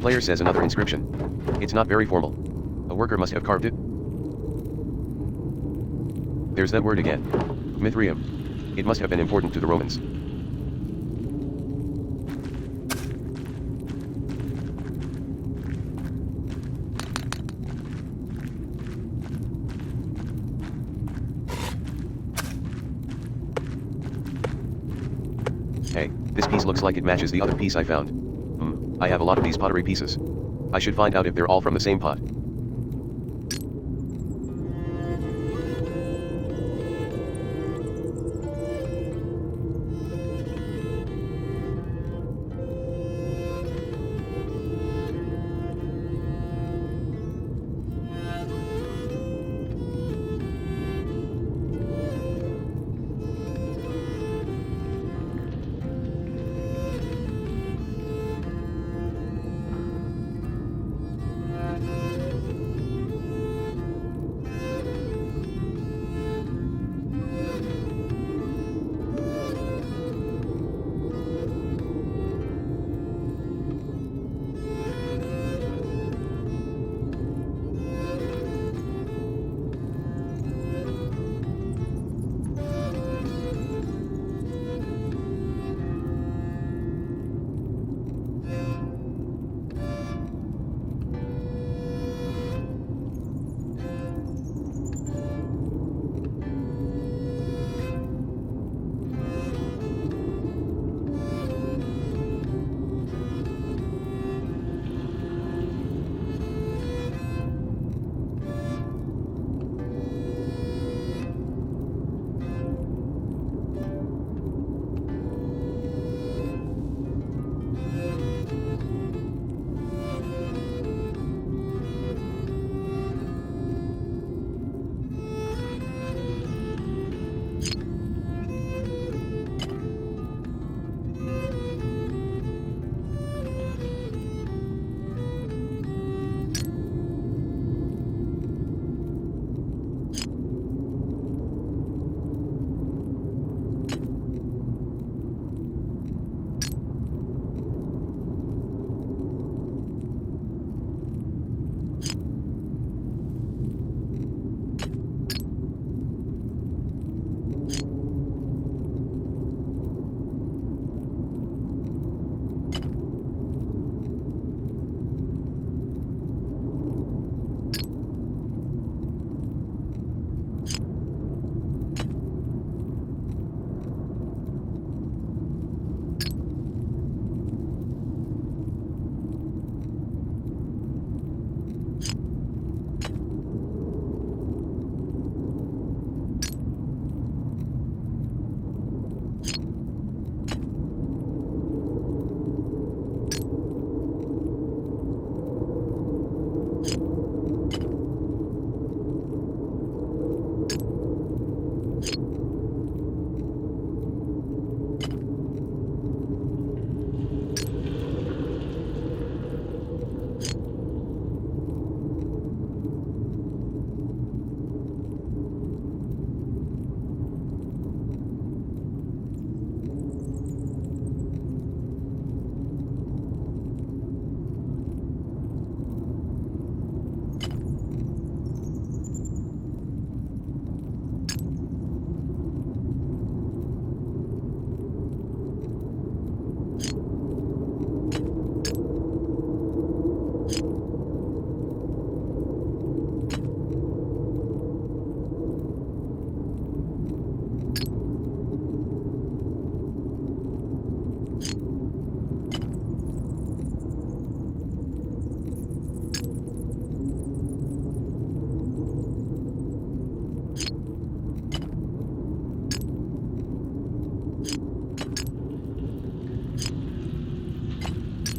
Player says another inscription. It's not very formal. A worker must have carved it. There's that word again. Mithrium. It must have been important to the Romans. Hey, this piece looks like it matches the other piece I found. I have a lot of these pottery pieces. I should find out if they're all from the same pot.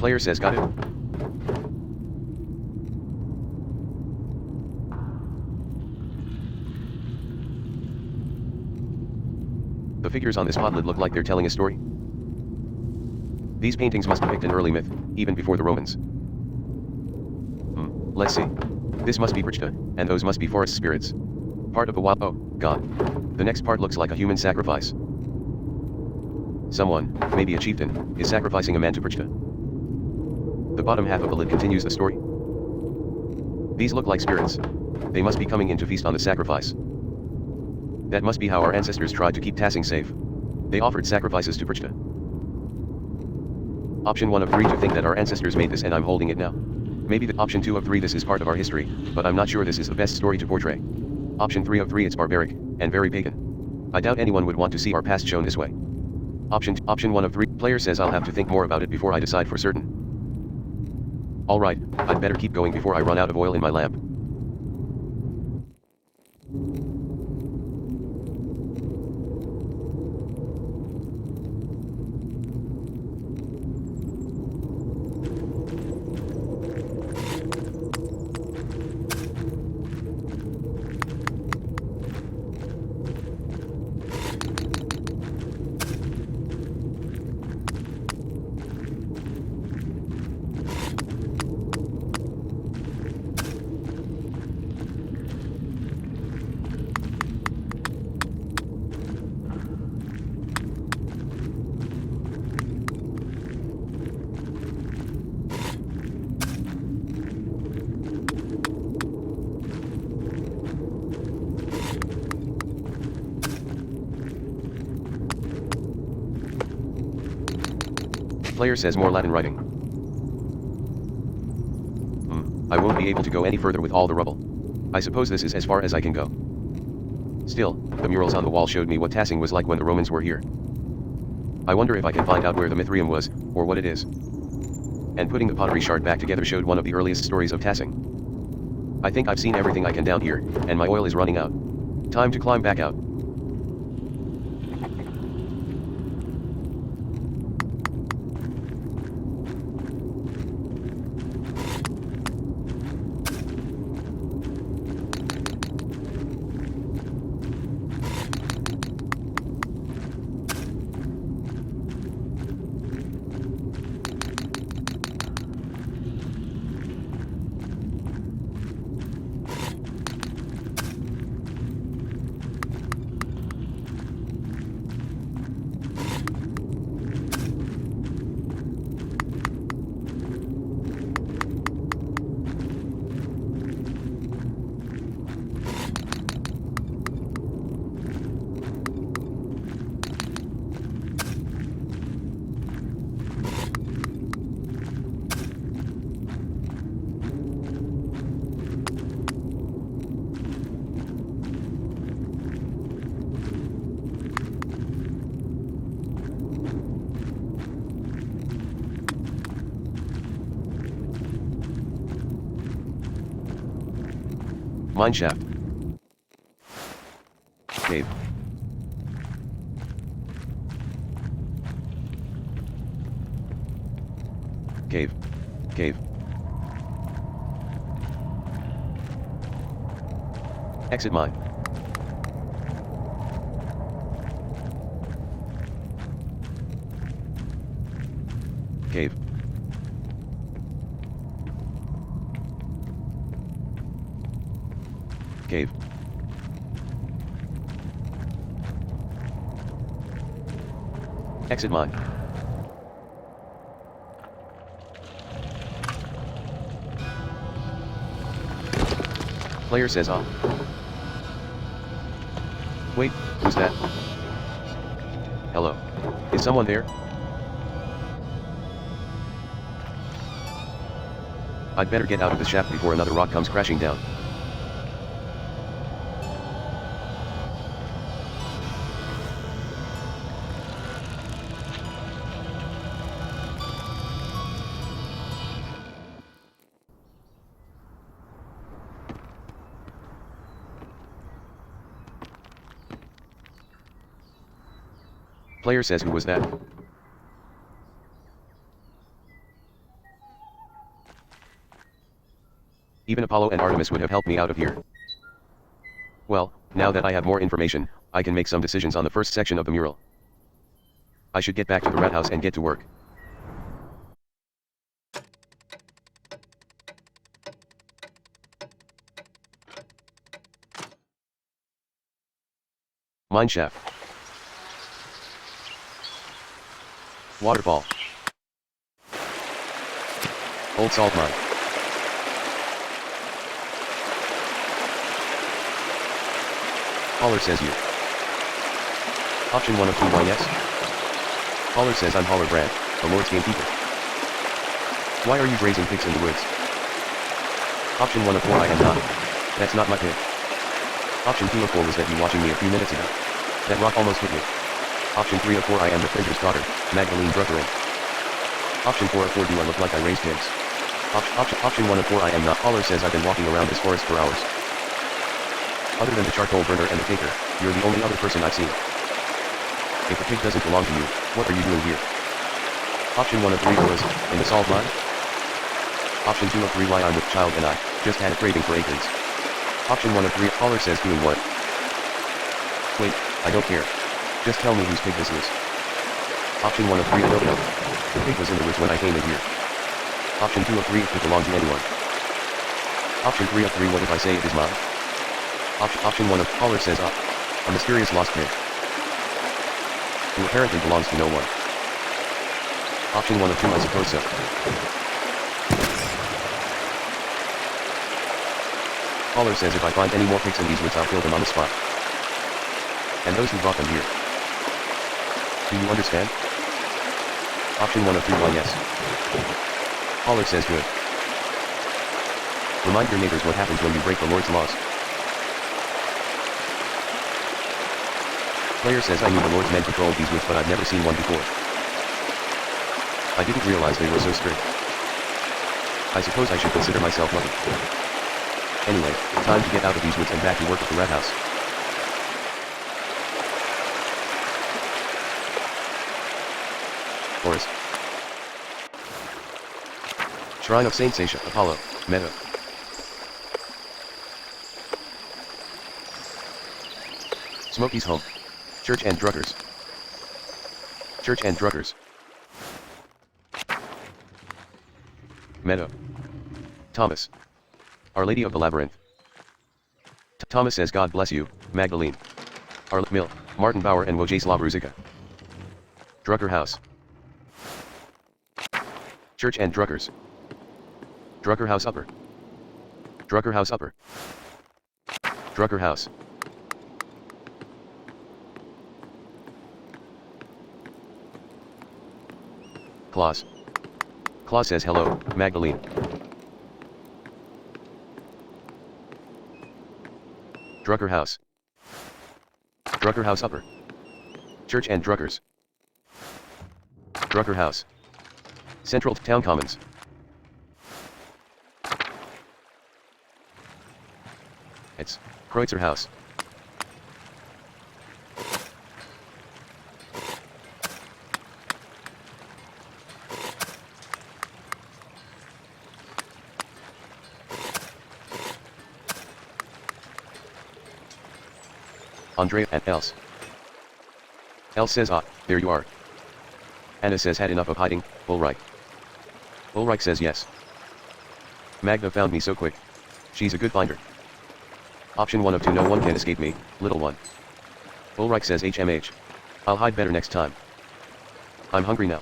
Player says got it. The figures on this podlet look like they're telling a story. These paintings must depict an early myth, even before the Romans. Let's see. This must be Brchta, and those must be forest spirits. Part of the wild. Oh, God. The next part looks like a human sacrifice. Someone, maybe a chieftain, is sacrificing a man to Brchta. The bottom half of the lid continues the story. These look like spirits. They must be coming in to feast on the sacrifice. That must be how our ancestors tried to keep Tassing safe. They offered sacrifices to Perchta. Option 1 of 3 to think that our ancestors made this and I'm holding it now. Maybe the option 2 of 3 this is part of our history, but I'm not sure this is the best story to portray. Option 3 of 3 it's barbaric, and very pagan. I doubt anyone would want to see our past shown this way. Option 1 of 3, player says I'll have to think more about it before I decide for certain. Alright, I'd better keep going before I run out of oil in my lamp. Player says more Latin writing. I won't be able to go any further with all the rubble. I suppose this is as far as I can go. Still, the murals on the wall showed me what Tassing was like when the Romans were here. I wonder if I can find out where the Mithraeum was, or what it is. And putting the pottery shard back together showed one of the earliest stories of Tassing. I think I've seen everything I can down here, and my oil is running out. Time to climb back out. Mineshaft. Cave. Cave. Cave. Exit mine. Cave. Cave. Exit mine. Player says on. Wait, who's that? Hello. Is someone there? I'd better get out of the shaft before another rock comes crashing down. Player says who was that? Even Apollo and Artemis would have helped me out of here. Well, now that I have more information, I can make some decisions on the first section of the mural. I should get back to the rat house and get to work. Mineshaft. Waterfall. Old salt mine. Holler says you. Option 1 of 2 why yes? Holler says I'm Holler Brand, the Lord's gamekeeper. Why are you grazing pigs in the woods? Option 1 of 4 I am not. That's not my pig. Option 2 of 4 was that you watching me a few minutes ago. That rock almost hit me. Option 3 of 4 I am the printer's daughter, Magdalene Druckerin. Option 4 of 4 do I look like I raise pigs? Option 1 of 4 I am not. Holler says I've been walking around this forest for hours. Other than the charcoal burner and the taker, you're the only other person I've seen. If a pig doesn't belong to you, what are you doing here? Option 1 of 3 was, in the salt mine? Option 2 of 3 why I'm with child and I, just had a craving for acorns. Option 1 of 3, Holler says doing what? Wait, I don't care. Just tell me whose pig this is. Option 1 of 3 I don't know. The pig was in the woods when I came in here. Option 2 of 3 it could belong to anyone. Option 3 of 3 what if I say it is mine? Option 1 of Holler says a mysterious lost pig. Who apparently belongs to no one. Option 1 of 2 I suppose so. Holler says if I find any more pigs in these woods I'll kill them on the spot. And those who brought them here. Do you understand? Option 1 of 3 why yes. Holler says good. Remind your neighbors what happens when you break the Lord's laws. Player says I knew the Lord's men patrolled these woods but I've never seen one before. I didn't realize they were so strict. I suppose I should consider myself lucky. Anyway, time to get out of these woods and back to work at the rat house. Chorus. Shrine of Saint Sasha, Apollo, Meta. Smokey's home. Church and Druggers. Church and Druggers. Meadow. Thomas. Our Lady of the Labyrinth. Thomas says God bless you, Magdalene. Arlet Mill, Martin Bauer and Wojciech Bruzica. Drucker House. Church and Druggers. Drucker House Upper. Drucker House Upper. Drucker House. Claus. Claus says hello, Magdalene. Drucker House. Drucker House Upper. Church and Druggers. Drucker House. Central Town Commons. It's Kreutzer House. Andrea and Else. Else says there you are. Anna says had enough of hiding, Ulrich. Ulrich says yes. Magda found me so quick. She's a good finder. Option 1 of 2 no one can escape me, little one. Ulrich says HMH. I'll hide better next time. I'm hungry now.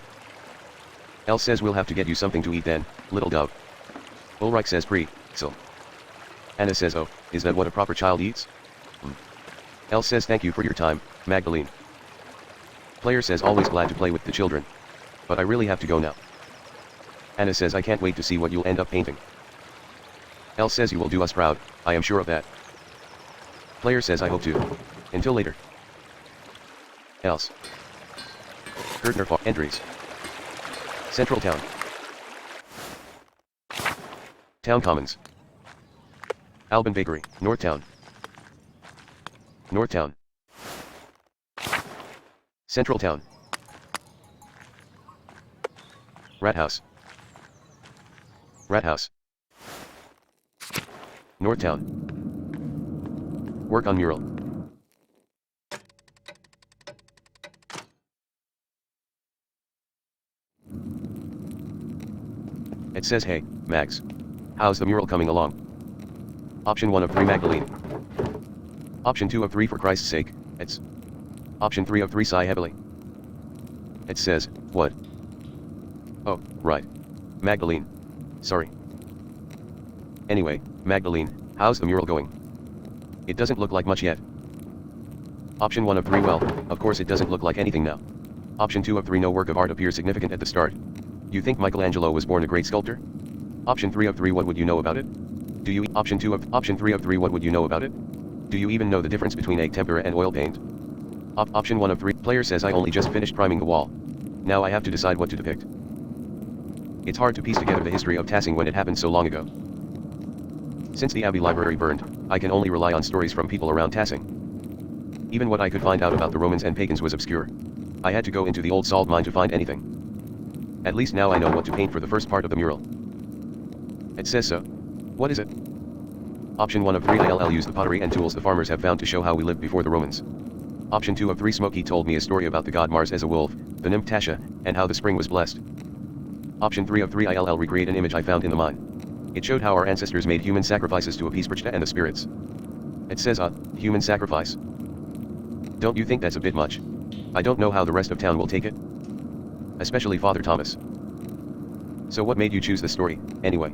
Else says we'll have to get you something to eat then, little dove. Ulrich says so. Anna says oh, is that what a proper child eats? Else says thank you for your time, Magdalene. Player says always glad to play with the children. But I really have to go now. Anna says I can't wait to see what you'll end up painting. Else says you will do us proud, I am sure of that. Player says I hope to. Until later. Else. Gertner entries. Central Town. Town Commons. Alban Bakery, Northtown. Northtown. Central Town. Rat House. Rat House. Northtown. Work on mural. It says hey, Max. How's the mural coming along? Option 1 of 3 Magdalene. Option 2 of 3 for Christ's sake, it's. Option 3 of 3 sigh heavily. It says, what? Oh, right. Magdalene. Sorry. Anyway, Magdalene, how's the mural going? It doesn't look like much yet. Option 1 of 3, well, of course it doesn't look like anything now. Option 2 of 3, no work of art appears significant at the start. You think Michelangelo was born a great sculptor? Option 3 of 3, what would you know about it? Do you Option 3 of 3, what would you know about it? Do you even know the difference between egg tempera and oil paint? Option 1 of 3, player says I only just finished priming the wall. Now I have to decide what to depict. It's hard to piece together the history of Tassing when it happened so long ago. Since the Abbey Library burned, I can only rely on stories from people around Tassing. Even what I could find out about the Romans and pagans was obscure. I had to go into the old salt mine to find anything. At least now I know what to paint for the first part of the mural. It says so. What is it? Option 1 of 3, I'll use the pottery and tools the farmers have found to show how we lived before the Romans. Option 2 of 3, Smokey told me a story about the god Mars as a wolf, the nymph Tasha, and how the spring was blessed. Option 3 of 3, I'll recreate an image I found in the mine. It showed how our ancestors made human sacrifices to appease Prachta and the spirits. It says human sacrifice. Don't you think that's a bit much? I don't know how the rest of town will take it. Especially Father Thomas. So what made you choose this story, anyway?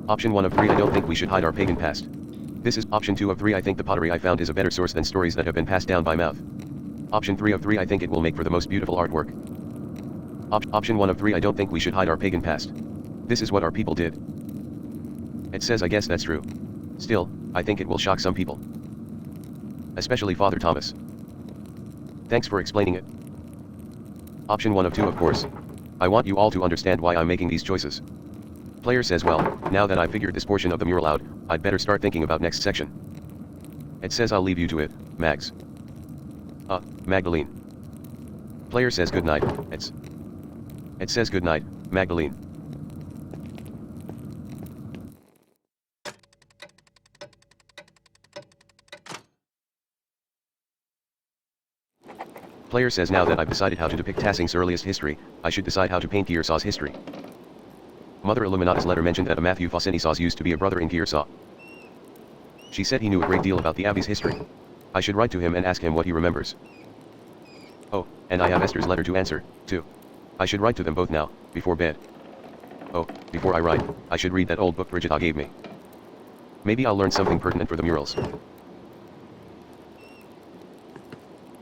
Option 1 of 3, I don't think we should hide our pagan past. This is Option 2 of 3, I think the pottery I found is a better source than stories that have been passed down by mouth. Option 3 of 3, I think it will make for the most beautiful artwork. Option 1 of 3, I don't think we should hide our pagan past. This is what our people did. It says I guess that's true. Still, I think it will shock some people. Especially Father Thomas. Thanks for explaining it. Option 1 of 2, of course. I want you all to understand why I'm making these choices. Player says, well, now that I've figured this portion of the mural out, I'd better start thinking about next section. It says I'll leave you to it, Mags. Magdalene. Player says good night. It says good night, Magdalene. Player says now that I've decided how to depict Tassing's earliest history, I should decide how to paint Kearsaw's history. Mother Illuminati's letter mentioned that a Matthew Fawcett used to be a brother in Kearsaw. She said he knew a great deal about the Abbey's history. I should write to him and ask him what he remembers. Oh, and I have Esther's letter to answer, too. I should write to them both now, before bed. Oh, before I write, I should read that old book Brigitte gave me. Maybe I'll learn something pertinent for the murals.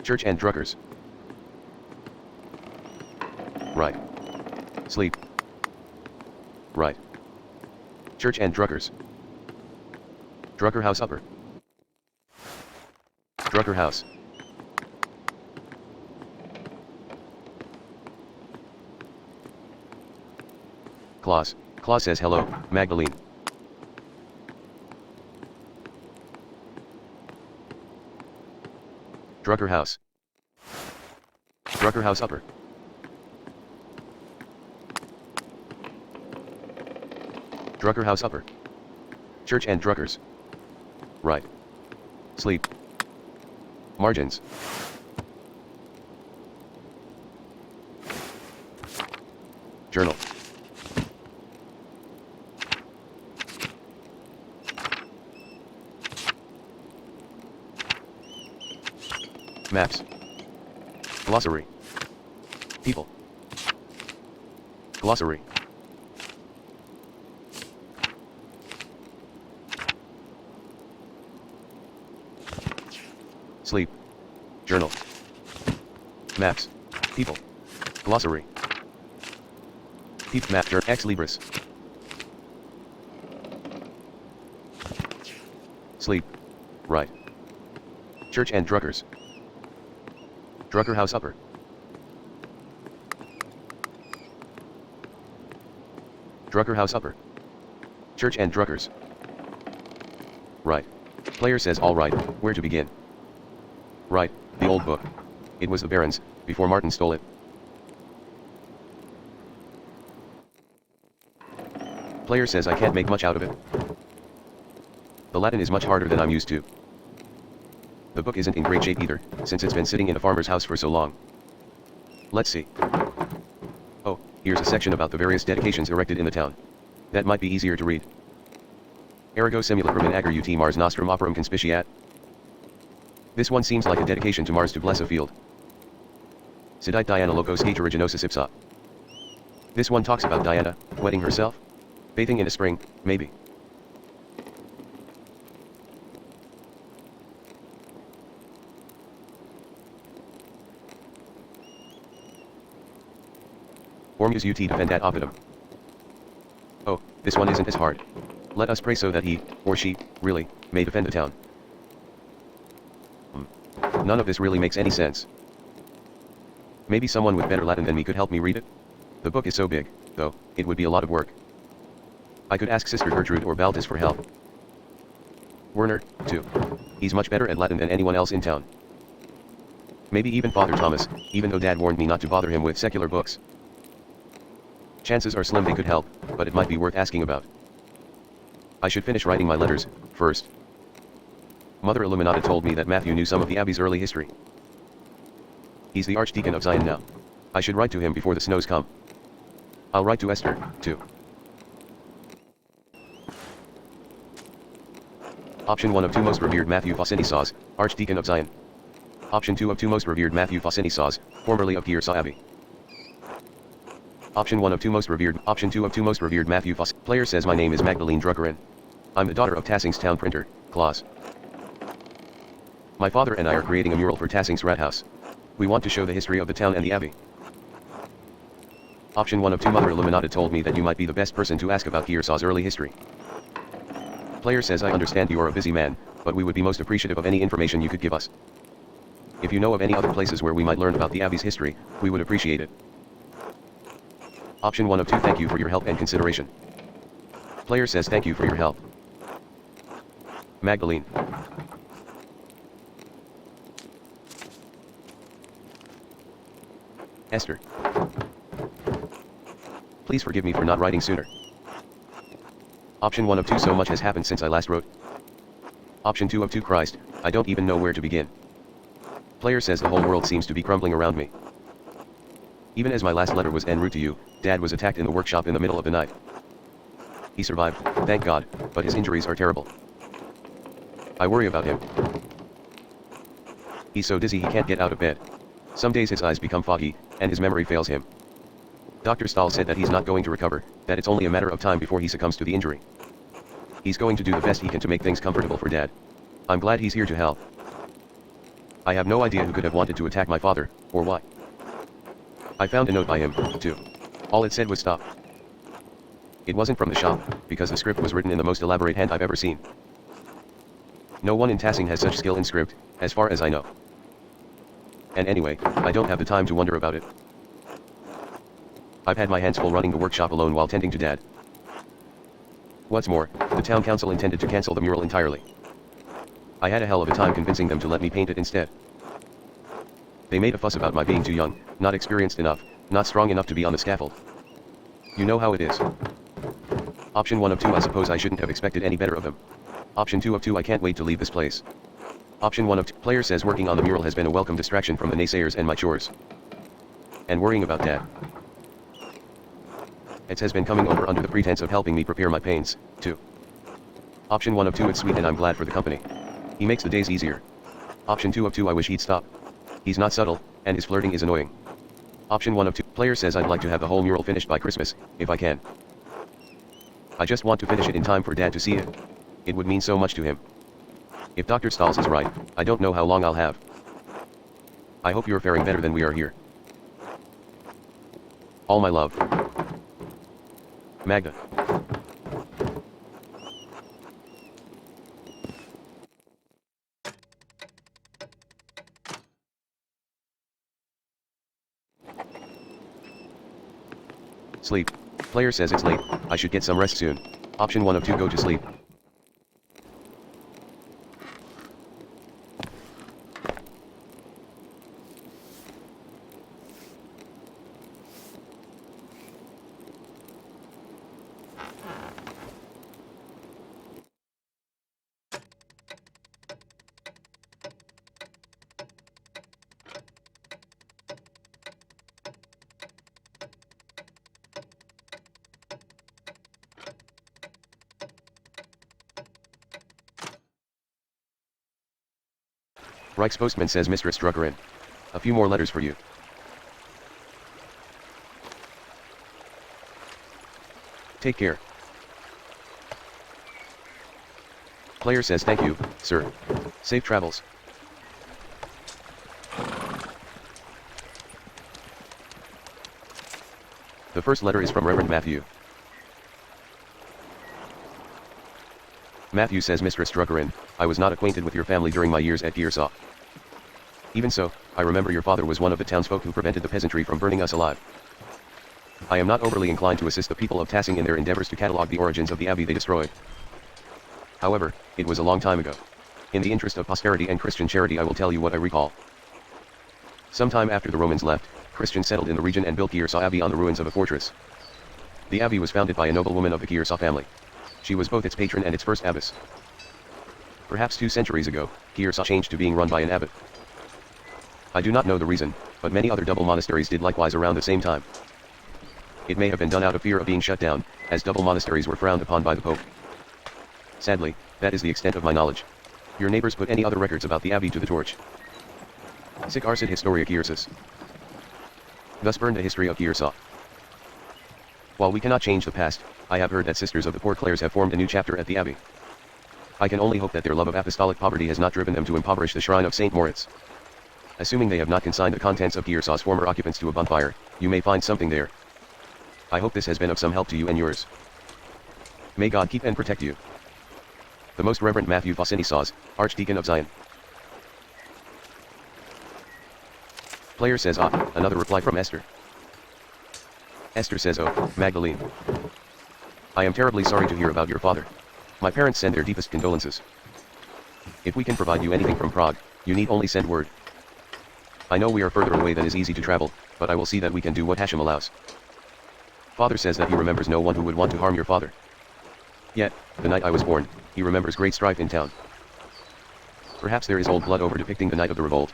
Church and Druckers. Right. Sleep. Right. Church and Druckers. Drucker House Upper. Drucker House. Claus. Claus says hello, Magdalene. Drucker House. Drucker House Upper. Drucker House Upper. Church and Druckers. Right. Sleep. Margins. Journal. Maps. Glossary. People. Glossary. Sleep. Journal. Maps. People. Glossary. Peep map ex libris. Sleep. Right. Church and Druckers. Drucker House Upper. Drucker House Upper. Church and Druckers. Right. Player says alright, where to begin? Right, the old book. It was the Baron's, before Martin stole it. Player says I can't make much out of it. The Latin is much harder than I'm used to. The book isn't in great shape either, since it's been sitting in a farmer's house for so long. Let's see. Oh, here's a section about the various dedications erected in the town. That might be easier to read. Ergo simulacrum in ager ut Mars nostrum operum conspiciat. This one seems like a dedication to Mars to bless a field. Sedite Diana locos haterigenosis ipsa. This one talks about Diana, wetting herself. Bathing in a spring, maybe. Ormus ut defendat oppidum. Oh, this one isn't as hard. Let us pray so that he, or she, really, may defend the town. None of this really makes any sense. Maybe someone with better Latin than me could help me read it? The book is so big, though, it would be a lot of work. I could ask Sister Gertrude or Baltus for help. Werner, too. He's much better at Latin than anyone else in town. Maybe even Father Thomas, even though Dad warned me not to bother him with secular books. Chances are slim they could help, but it might be worth asking about. I should finish writing my letters, first. Mother Illuminata told me that Matthew knew some of the Abbey's early history. He's the Archdeacon of Zion now. I should write to him before the snows come. I'll write to Esther, too. Option 1 of 2 Most Revered Matthew Faucinisos, Archdeacon of Zion. Option 2 of 2 Most Revered Matthew Faucinisos, formerly of Kiersa Abbey. Option 1 of 2 Most Revered, Option 2 of 2 Most Revered Matthew Faus. Player says my name is Magdalene Druckerin. I'm the daughter of Tassing's town printer, Klaus. My father and I are creating a mural for Tassing's Rathaus. We want to show the history of the town and the abbey. Option 1 of 2 Mother Illuminata told me that you might be the best person to ask about Kiersa's early history. Player says I understand you are a busy man, but we would be most appreciative of any information you could give us. If you know of any other places where we might learn about the abbey's history, we would appreciate it. Option 1 of 2 Thank you for your help and consideration. Player says thank you for your help. Magdalene. Esther. Please forgive me for not writing sooner. Option 1 of 2 So much has happened since I last wrote. Option 2 of 2 Christ, I don't even know where to begin. Player says the whole world seems to be crumbling around me. Even as my last letter was en route to you, Dad was attacked in the workshop in the middle of the night. He survived, thank God, but his injuries are terrible. I worry about him. He's so dizzy he can't get out of bed. Some days his eyes become foggy, and his memory fails him. Dr. Stahl said that he's not going to recover, that it's only a matter of time before he succumbs to the injury. He's going to do the best he can to make things comfortable for Dad. I'm glad he's here to help. I have no idea who could have wanted to attack my father, or why. I found a note by him, too. All it said was stop. It wasn't from the shop, because the script was written in the most elaborate hand I've ever seen. No one in Tassing has such skill in script, as far as I know. And anyway, I don't have the time to wonder about it. I've had my hands full running the workshop alone while tending to Dad. What's more, the town council intended to cancel the mural entirely. I had a hell of a time convincing them to let me paint it instead. They made a fuss about my being too young, not experienced enough, not strong enough to be on the scaffold. You know how it is. Option 1 of 2 I suppose I shouldn't have expected any better of them. Option 2 of 2 I can't wait to leave this place. Option 1 of 2 Player says working on the mural has been a welcome distraction from the naysayers and my chores. And worrying about Dad. It has been coming over under the pretense of helping me prepare my paints, too. Option 1 of 2 It's sweet and I'm glad for the company. He makes the days easier. Option 2 of 2 I wish he'd stop. He's not subtle, and his flirting is annoying. Option 1 of 2 Player says I'd like to have the whole mural finished by Christmas, if I can. I just want to finish it in time for Dad to see it. It would mean so much to him. If Dr. Stahls is right, I don't know how long I'll have. I hope you're faring better than we are here. All my love. Magda. Sleep. Player says it's late, I should get some rest soon. Option 1 of 2 Go to sleep. Reichspostman says Mistress Druckerin. A few more letters for you. Take care. Player says thank you, sir. Safe travels. The first letter is from Reverend Matthew. Matthew says, Mistress Druckerin, I was not acquainted with your family during my years at Gearsaw. Even so, I remember your father was one of the townsfolk who prevented the peasantry from burning us alive. I am not overly inclined to assist the people of Tassing in their endeavors to catalogue the origins of the abbey they destroyed. However, it was a long time ago. In the interest of posterity and Christian charity, I will tell you what I recall. Sometime after the Romans left, Christians settled in the region and built Gearsaw Abbey on the ruins of a fortress. The abbey was founded by a noblewoman of the Gearsaw family. She was both its patron and its first abbess. Perhaps 2 centuries ago, Gearsaw changed to being run by an abbot. I do not know the reason, but many other double monasteries did likewise around the same time. It may have been done out of fear of being shut down, as double monasteries were frowned upon by the Pope. Sadly, that is the extent of my knowledge. Your neighbors put any other records about the abbey to the torch. Sic arsit historia Gearsa's. Thus burned the history of Gearsaw. While we cannot change the past, I have heard that Sisters of the Poor Clares have formed a new chapter at the abbey. I can only hope that their love of apostolic poverty has not driven them to impoverish the shrine of St. Moritz. Assuming they have not consigned the contents of Gearsaw's former occupants to a bonfire, you may find something there. I hope this has been of some help to you and yours. May God keep and protect you. The Most Reverend Matthew Faucini, Archdeacon of Zion. Player says, another reply from Esther. Esther says, oh, Magdalene. I am terribly sorry to hear about your father. My parents send their deepest condolences. If we can provide you anything from Prague, you need only send word. I know we are further away than is easy to travel, but I will see that we can do what Hashem allows. Father says that he remembers no one who would want to harm your father. Yet, the night I was born, he remembers great strife in town. Perhaps there is old blood over depicting the night of the revolt.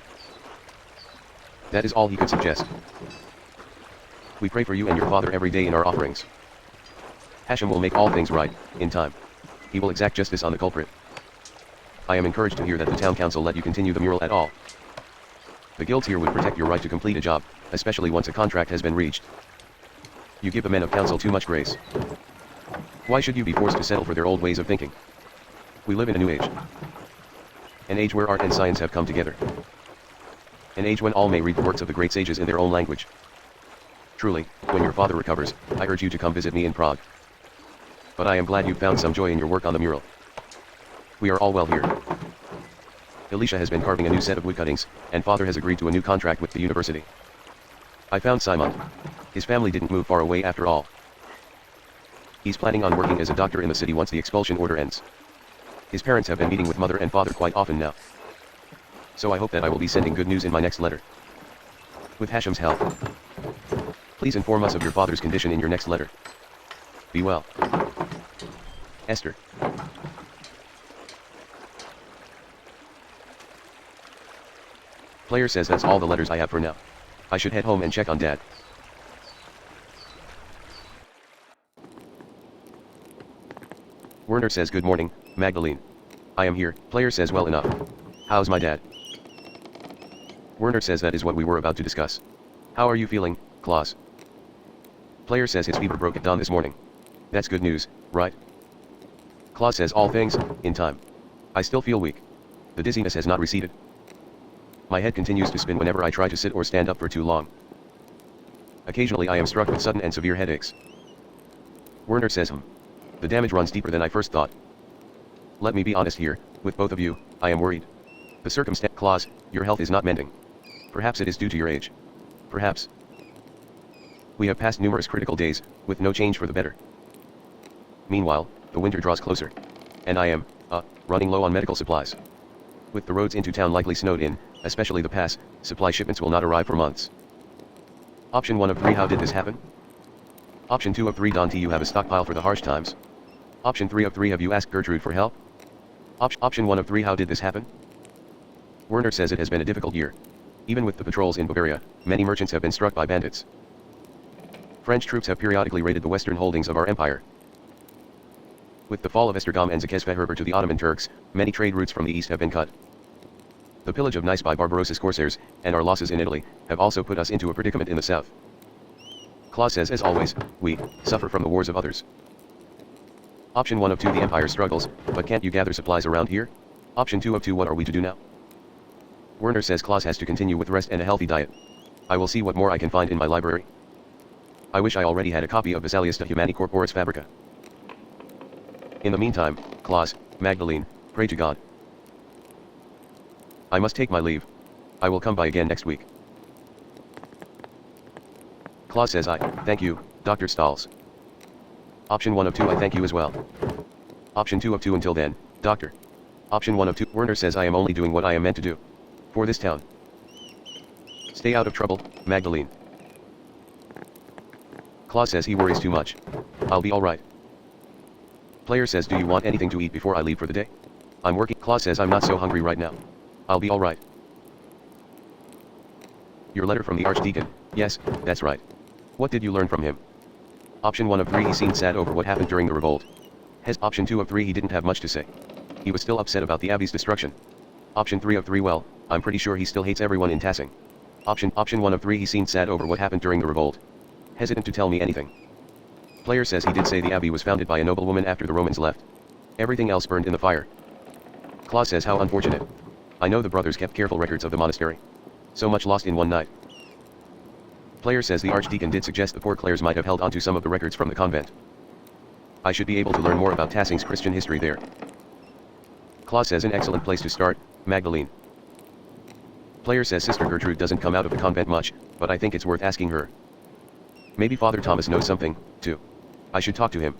That is all he could suggest. We pray for you and your father every day in our offerings. Hashem will make all things right, in time. He will exact justice on the culprit. I am encouraged to hear that the town council let you continue the mural at all. The guilds here would protect your right to complete a job, especially once a contract has been reached. You give the men of council too much grace. Why should you be forced to settle for their old ways of thinking? We live in a new age. An age where art and science have come together. An age when all may read the works of the great sages in their own language. Truly, when your father recovers, I urge you to come visit me in Prague. But I am glad you found some joy in your work on the mural. We are all well here. Elisha has been carving a new set of woodcuttings, and father has agreed to a new contract with the university. I found Simon. His family didn't move far away after all. He's planning on working as a doctor in the city once the expulsion order ends. His parents have been meeting with mother and father quite often now. So I hope that I will be sending good news in my next letter. With Hashem's help. Please inform us of your father's condition in your next letter. Be well. Esther. Player says that's all the letters I have for now. I should head home and check on Dad. Werner says good morning, Magdalene. I am here. Player says well enough. How's my dad? Werner says that is what we were about to discuss. How are you feeling, Klaus? Player says his fever broke at dawn this morning. That's good news, right? Klaus says all things, in time. I still feel weak. The dizziness has not receded. My head continues to spin whenever I try to sit or stand up for too long. Occasionally I am struck with sudden and severe headaches. Werner says the damage runs deeper than I first thought. Let me be honest here, with both of you, I am worried. The circumstance, Klaus, your health is not mending. Perhaps it is due to your age. Perhaps. We have passed numerous critical days, with no change for the better. Meanwhile, the winter draws closer. And I am, running low on medical supplies. With the roads into town likely snowed in, especially the pass, supply shipments will not arrive for months. Option 1 of 3, how did this happen? Option 2 of 3, don't you have a stockpile for the harsh times? Option 3 of 3, have you asked Gertrude for help? Option 1 of 3, how did this happen? Werner says it has been a difficult year. Even with the patrols in Bavaria, many merchants have been struck by bandits. French troops have periodically raided the western holdings of our empire. With the fall of Esztergom and Székesfehérvár to the Ottoman Turks, many trade routes from the east have been cut. The pillage of Nice by Barbarossa's corsairs, and our losses in Italy, have also put us into a predicament in the south. Klaus says as always, we suffer from the wars of others. Option 1 of 2, the Empire struggles, but can't you gather supplies around here? Option 2 of 2, what are we to do now? Werner says Klaus has to continue with rest and a healthy diet. I will see what more I can find in my library. I wish I already had a copy of Vesalius de Humani Corporis Fabrica. In the meantime, Klaus, Magdalene, pray to God. I must take my leave. I will come by again next week. Klaus says thank you, Dr. Stahls. Option 1 of 2, I thank you as well. Option 2 of 2, until then, Doctor. Option 1 of 2, Werner says I am only doing what I am meant to do. For this town. Stay out of trouble, Magdalene. Klaus says he worries too much. I'll be alright. Player says, do you want anything to eat before I leave for the day? I'm working. Klaus says I'm not so hungry right now. I'll be alright. Your letter from the Archdeacon. Yes, that's right. What did you learn from him? Option 1 of 3, he seemed sad over what happened during the revolt. Option 2 of 3, he didn't have much to say. He was still upset about the Abbey's destruction. Option 3 of 3, well, I'm pretty sure he still hates everyone in Tassing. Option 1 of 3, he seemed sad over what happened during the revolt. Hesitant to tell me anything. Player says he did say the Abbey was founded by a noblewoman after the Romans left. Everything else burned in the fire. Klaus says how unfortunate. I know the brothers kept careful records of the monastery. So much lost in one night. Player says the Archdeacon did suggest the poor Clares might have held onto some of the records from the convent. I should be able to learn more about Tassing's Christian history there. Klaus says an excellent place to start, Magdalene. Player says Sister Gertrude doesn't come out of the convent much, but I think it's worth asking her. Maybe Father Thomas knows something, too. I should talk to him.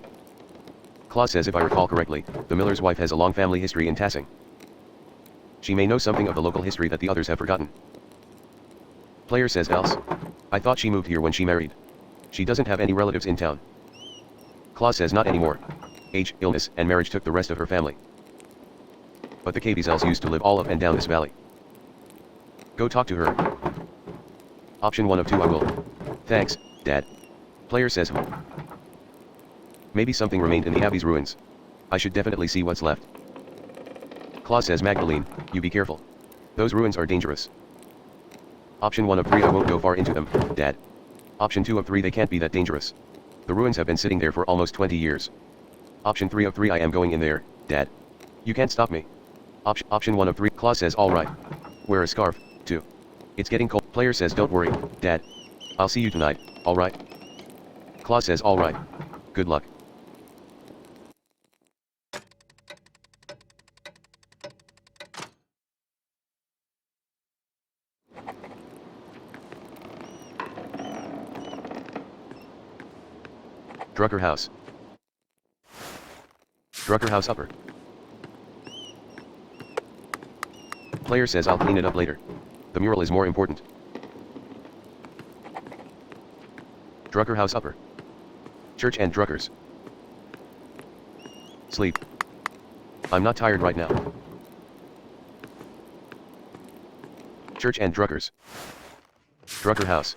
Klaus says if I recall correctly, the miller's wife has a long family history in Tassing. She may know something of the local history that the others have forgotten. Player says else. I thought she moved here when she married. She doesn't have any relatives in town. Klaus says not anymore. Age, illness, and marriage took the rest of her family. But the Caviezells used to live all up and down this valley. Go talk to her. Option 1 of 2, I will. Thanks, Dad. Player says maybe something remained in the Abbey's ruins. I should definitely see what's left. Klaus says Magdalene, you be careful. Those ruins are dangerous. Option 1 of 3, I won't go far into them, Dad. Option 2 of 3, they can't be that dangerous. The ruins have been sitting there for almost 20 years. Option 3 of 3, I am going in there, Dad. You can't stop me. Option 1 of 3, Klaus says alright. Wear a scarf, too. It's getting cold. Player says don't worry, Dad. I'll see you tonight, alright? Klaus says alright. Good luck. Drucker House. Drucker House upper. Player says I'll clean it up later. The mural is more important. Drucker House upper. Church and Druckers. Sleep. I'm not tired right now. Church and Druckers. Drucker House.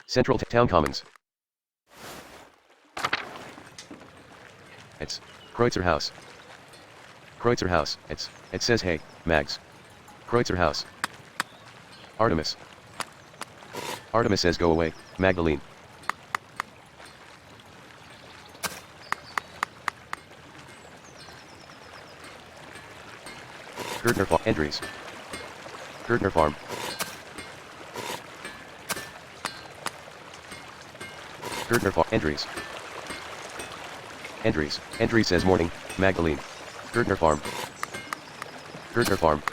Central Town Commons. It's Kreutzer House. Kreutzer House. It says hey, Mags. Kreutzer House. Artemis. Artemis says go away, Magdalene. Gertner Farm. Entries. Gertner Farm. Gertner Farm. Entries. Entries. Entry says morning, Magdalene. Gertner Farm. Gertner Farm.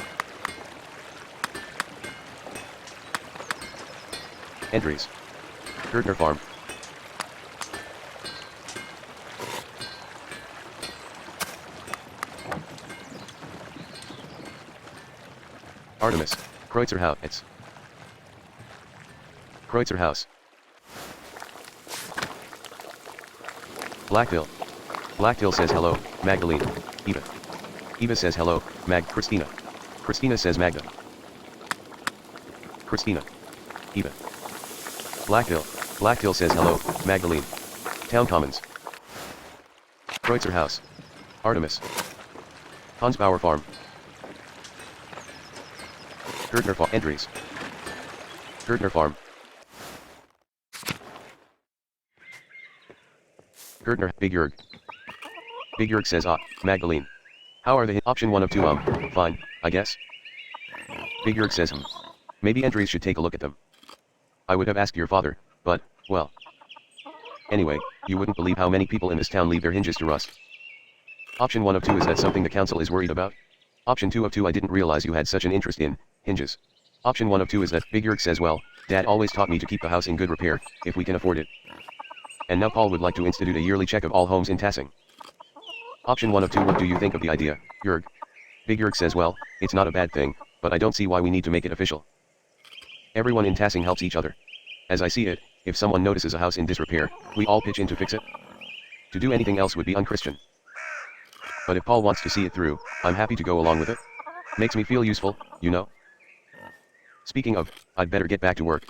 Entries. Gertner Farm. Artemis. Kreutzer House. It's Kreutzer House. Blackville. Blackville says hello, Magdalene. Eva. Eva says hello, Christina. Christina says Magda. Christina. Eva. Blackville. Blackville says hello, Magdalene. Town Commons. Kreutzer House. Artemis. Hansbauer Farm. Gertner Farm. Entries. Gertner Farm. Gertner. Big Jurg. Big Yerg says Magdalene. How are the option 1 of 2 fine, I guess. Big Yerg says maybe Andres should take a look at them. I would have asked your father, but, well. Anyway, you wouldn't believe how many people in this town leave their hinges to rust. Option 1 of 2 is that something the council is worried about? Option 2 of 2 I didn't realize you had such an interest in hinges. Option 1 of 2 is that Big Yerg says well, Dad always taught me to keep the house in good repair, if we can afford it. And now Paul would like to institute a yearly check of all homes in Tassing. Option 1 of 2 what do you think of the idea, Yerg? Big Yerg says well, it's not a bad thing, but I don't see why we need to make it official. Everyone in Tassing helps each other. As I see it, if someone notices a house in disrepair, we all pitch in to fix it. To do anything else would be unchristian. But if Paul wants to see it through, I'm happy to go along with it. Makes me feel useful, you know. Speaking of, I'd better get back to work.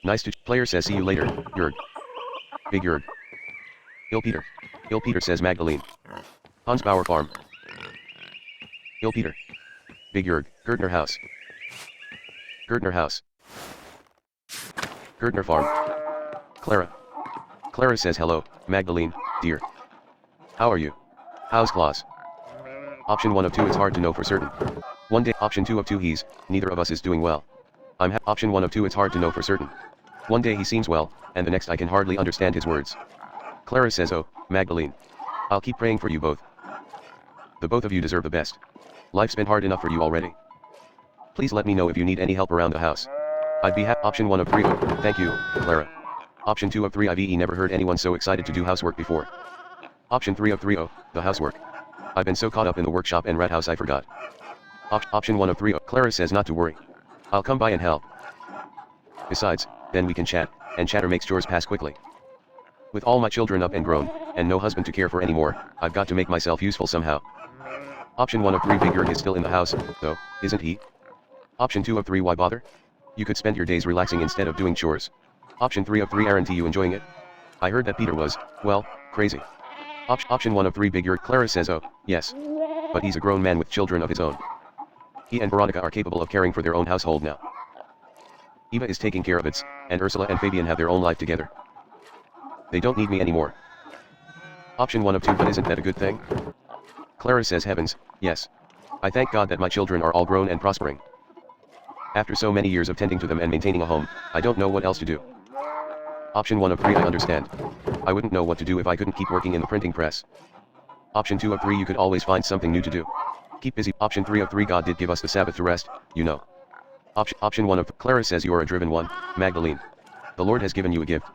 Nice to player says see you later, Yerg. Big Yerg. Il Peter. Il Peter says Magdalene. Hans Bauer Farm. Il Peter. Big Yerg, Gertner House. Gertner House. Gertner Farm. Clara. Clara says hello, Magdalene, dear. How are you? How's Claus? Option 1 of 2 it's hard to know for certain. One day, option 2 of 2 he's, neither of us is doing well. Option 1 of 2 it's hard to know for certain. One day he seems well, and the next I can hardly understand his words. Clara says oh, Magdalene. I'll keep praying for you both. The both of you deserve the best. Life's been hard enough for you already. Please let me know if you need any help around the house. I'd be option 1 of 3 oh, thank you, Clara. Option 2 of 3 I've never heard anyone so excited to do housework before. Option 3 of 3 oh, the housework. I've been so caught up in the workshop and rat house I forgot. Option 1 of 3 oh, Clara says not to worry. I'll come by and help. Besides, then we can chat, and chatter makes chores pass quickly. With all my children up and grown, and no husband to care for anymore, I've got to make myself useful somehow. Option 1 of 3 Big Yerg is still in the house, though, isn't he? Option 2 of 3 why bother? You could spend your days relaxing instead of doing chores. Option 3 of 3 aren't you enjoying it? I heard that Peter was, well, crazy. Option 1 of 3 Big Yerg Clara says oh, yes. But he's a grown man with children of his own. He and Veronica are capable of caring for their own household now. Eva is taking care of it, and Ursula and Fabian have their own life together. They don't need me anymore. Option 1 of 2 but isn't that a good thing? Clara says heavens, yes. I thank God that my children are all grown and prospering. After so many years of tending to them and maintaining a home, I don't know what else to do. Option 1 of 3 I understand. I wouldn't know what to do if I couldn't keep working in the printing press. Option 2 of 3 you could always find something new to do. Keep busy. Option 3 of 3 God did give us the Sabbath to rest, you know. Option 1 of Clara says you're a driven one, Magdalene. The Lord has given you a gift.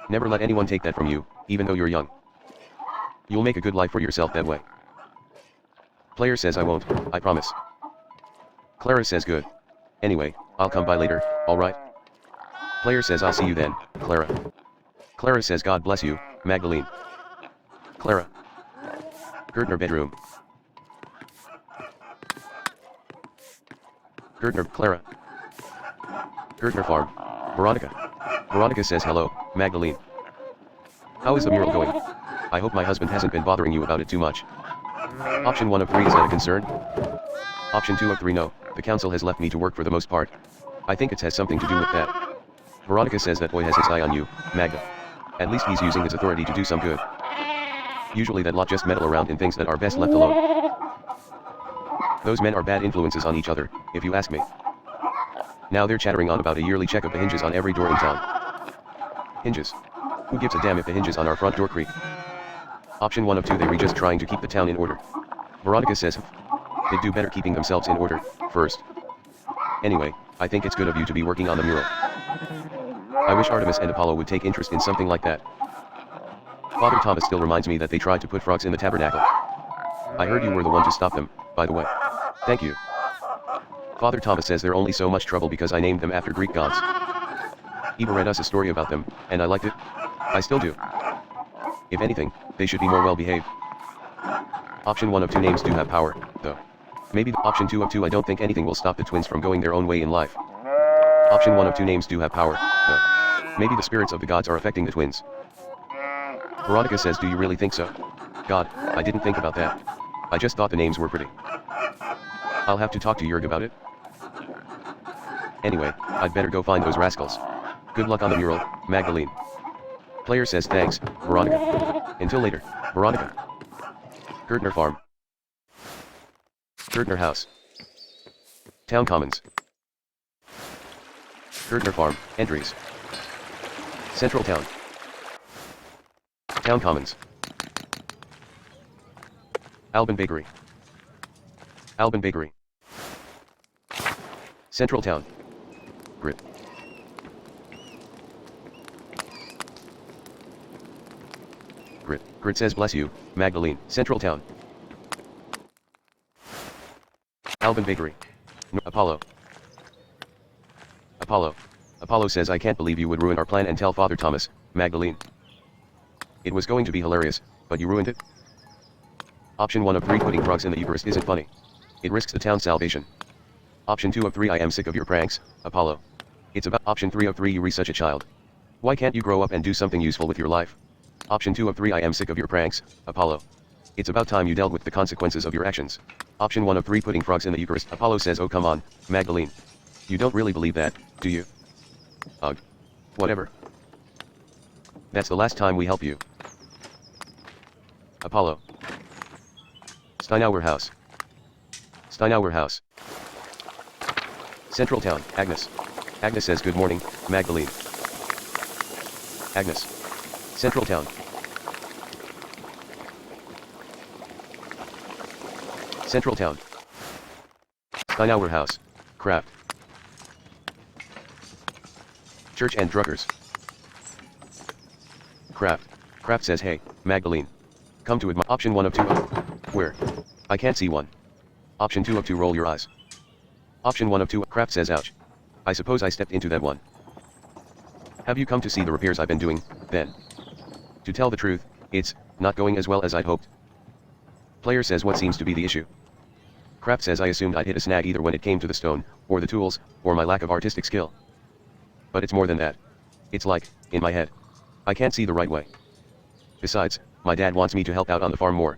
Never let anyone take that from you, even though you're young. You'll make a good life for yourself that way. Player says I won't, I promise. Clara says good. Anyway, I'll come by later, alright? Player says I'll see you then, Clara. Clara says God bless you, Magdalene. Clara. Gertner bedroom. Gertner, Clara. Gertner farm. Veronica. Veronica says hello, Magdalene. How is the mural going? I hope my husband hasn't been bothering you about it too much. Option 1 of 3 is that a concern? Option 2 of 3 no, the council has left me to work for the most part. I think it has something to do with that. Veronica says that boy has his eye on you, Magda. At least he's using his authority to do some good. Usually that lot just meddle around in things that are best left alone. Those men are bad influences on each other, if you ask me. Now they're chattering on about a yearly check of the hinges on every door in town. Hinges. Who gives a damn if the hinges on our front door creak? Option 1 of 2 they were just trying to keep the town in order. Veronica says they'd do better keeping themselves in order, first. Anyway, I think it's good of you to be working on the mural. I wish Artemis and Apollo would take interest in something like that. Father Thomas still reminds me that they tried to put frogs in the tabernacle. I heard you were the one to stop them, by the way. Thank you. Father Thomas says they're only so much trouble because I named them after Greek gods. Eva read us a story about them, and I liked it. I still do. If anything, they should be more well behaved. Option 1 of 2 names do have power, though. Maybe option 2 of 2 I don't think anything will stop the twins from going their own way in life. Option 1 of 2 names do have power, though. Maybe the spirits of the gods are affecting the twins. Veronica says do you really think so? God, I didn't think about that. I just thought the names were pretty. I'll have to talk to Yerg about it. Anyway, I'd better go find those rascals. Good luck on the mural, Magdalene. Player says thanks, Veronica. Until later, Veronica. Gertner Farm. Gertner House. Town Commons. Gertner Farm, entries. Central Town. Town Commons. Albin Bakery. Albin Bakery. Central Town. Grit. Grit says bless you, Magdalene. Central Town. Albin Bakery. Apollo. Apollo says I can't believe you would ruin our plan and tell Father Thomas, Magdalene. It was going to be hilarious, but you ruined it? Option 1 of 3 putting frogs in the Eucharist isn't funny. It risks the town's salvation. Option 2 of 3 I am sick of your pranks, Apollo. It's about option 3 of 3 you raise such a child. Why can't you grow up and do something useful with your life? Option 2 of 3 I am sick of your pranks, Apollo. It's about time you dealt with the consequences of your actions. Option 1 of 3 putting frogs in the Eucharist. Apollo says oh come on, Magdalene. You don't really believe that, do you? Ugh. Whatever. That's the last time we help you. Apollo. Steinauer House. Steinauer House. Central Town. Agnes. Agnes says good morning, Magdalene. Agnes. Central Town. Central Town. Steinauer House. Kraft. Church and Druggers. Kraft says hey, Magdalene. Come to admire. Option 1 of 2 of. Where? I can't see one. Option 2 of 2 roll your eyes. Option 1 of 2. Kraft says ouch. I suppose I stepped into that one. Have you come to see the repairs I've been doing, then? To tell the truth, it's not going as well as I'd hoped. Player says what seems to be the issue. Kraft says I assumed I'd hit a snag either when it came to the stone, or the tools, or my lack of artistic skill. But it's more than that. It's like, in my head. I can't see the right way. Besides, my dad wants me to help out on the farm more.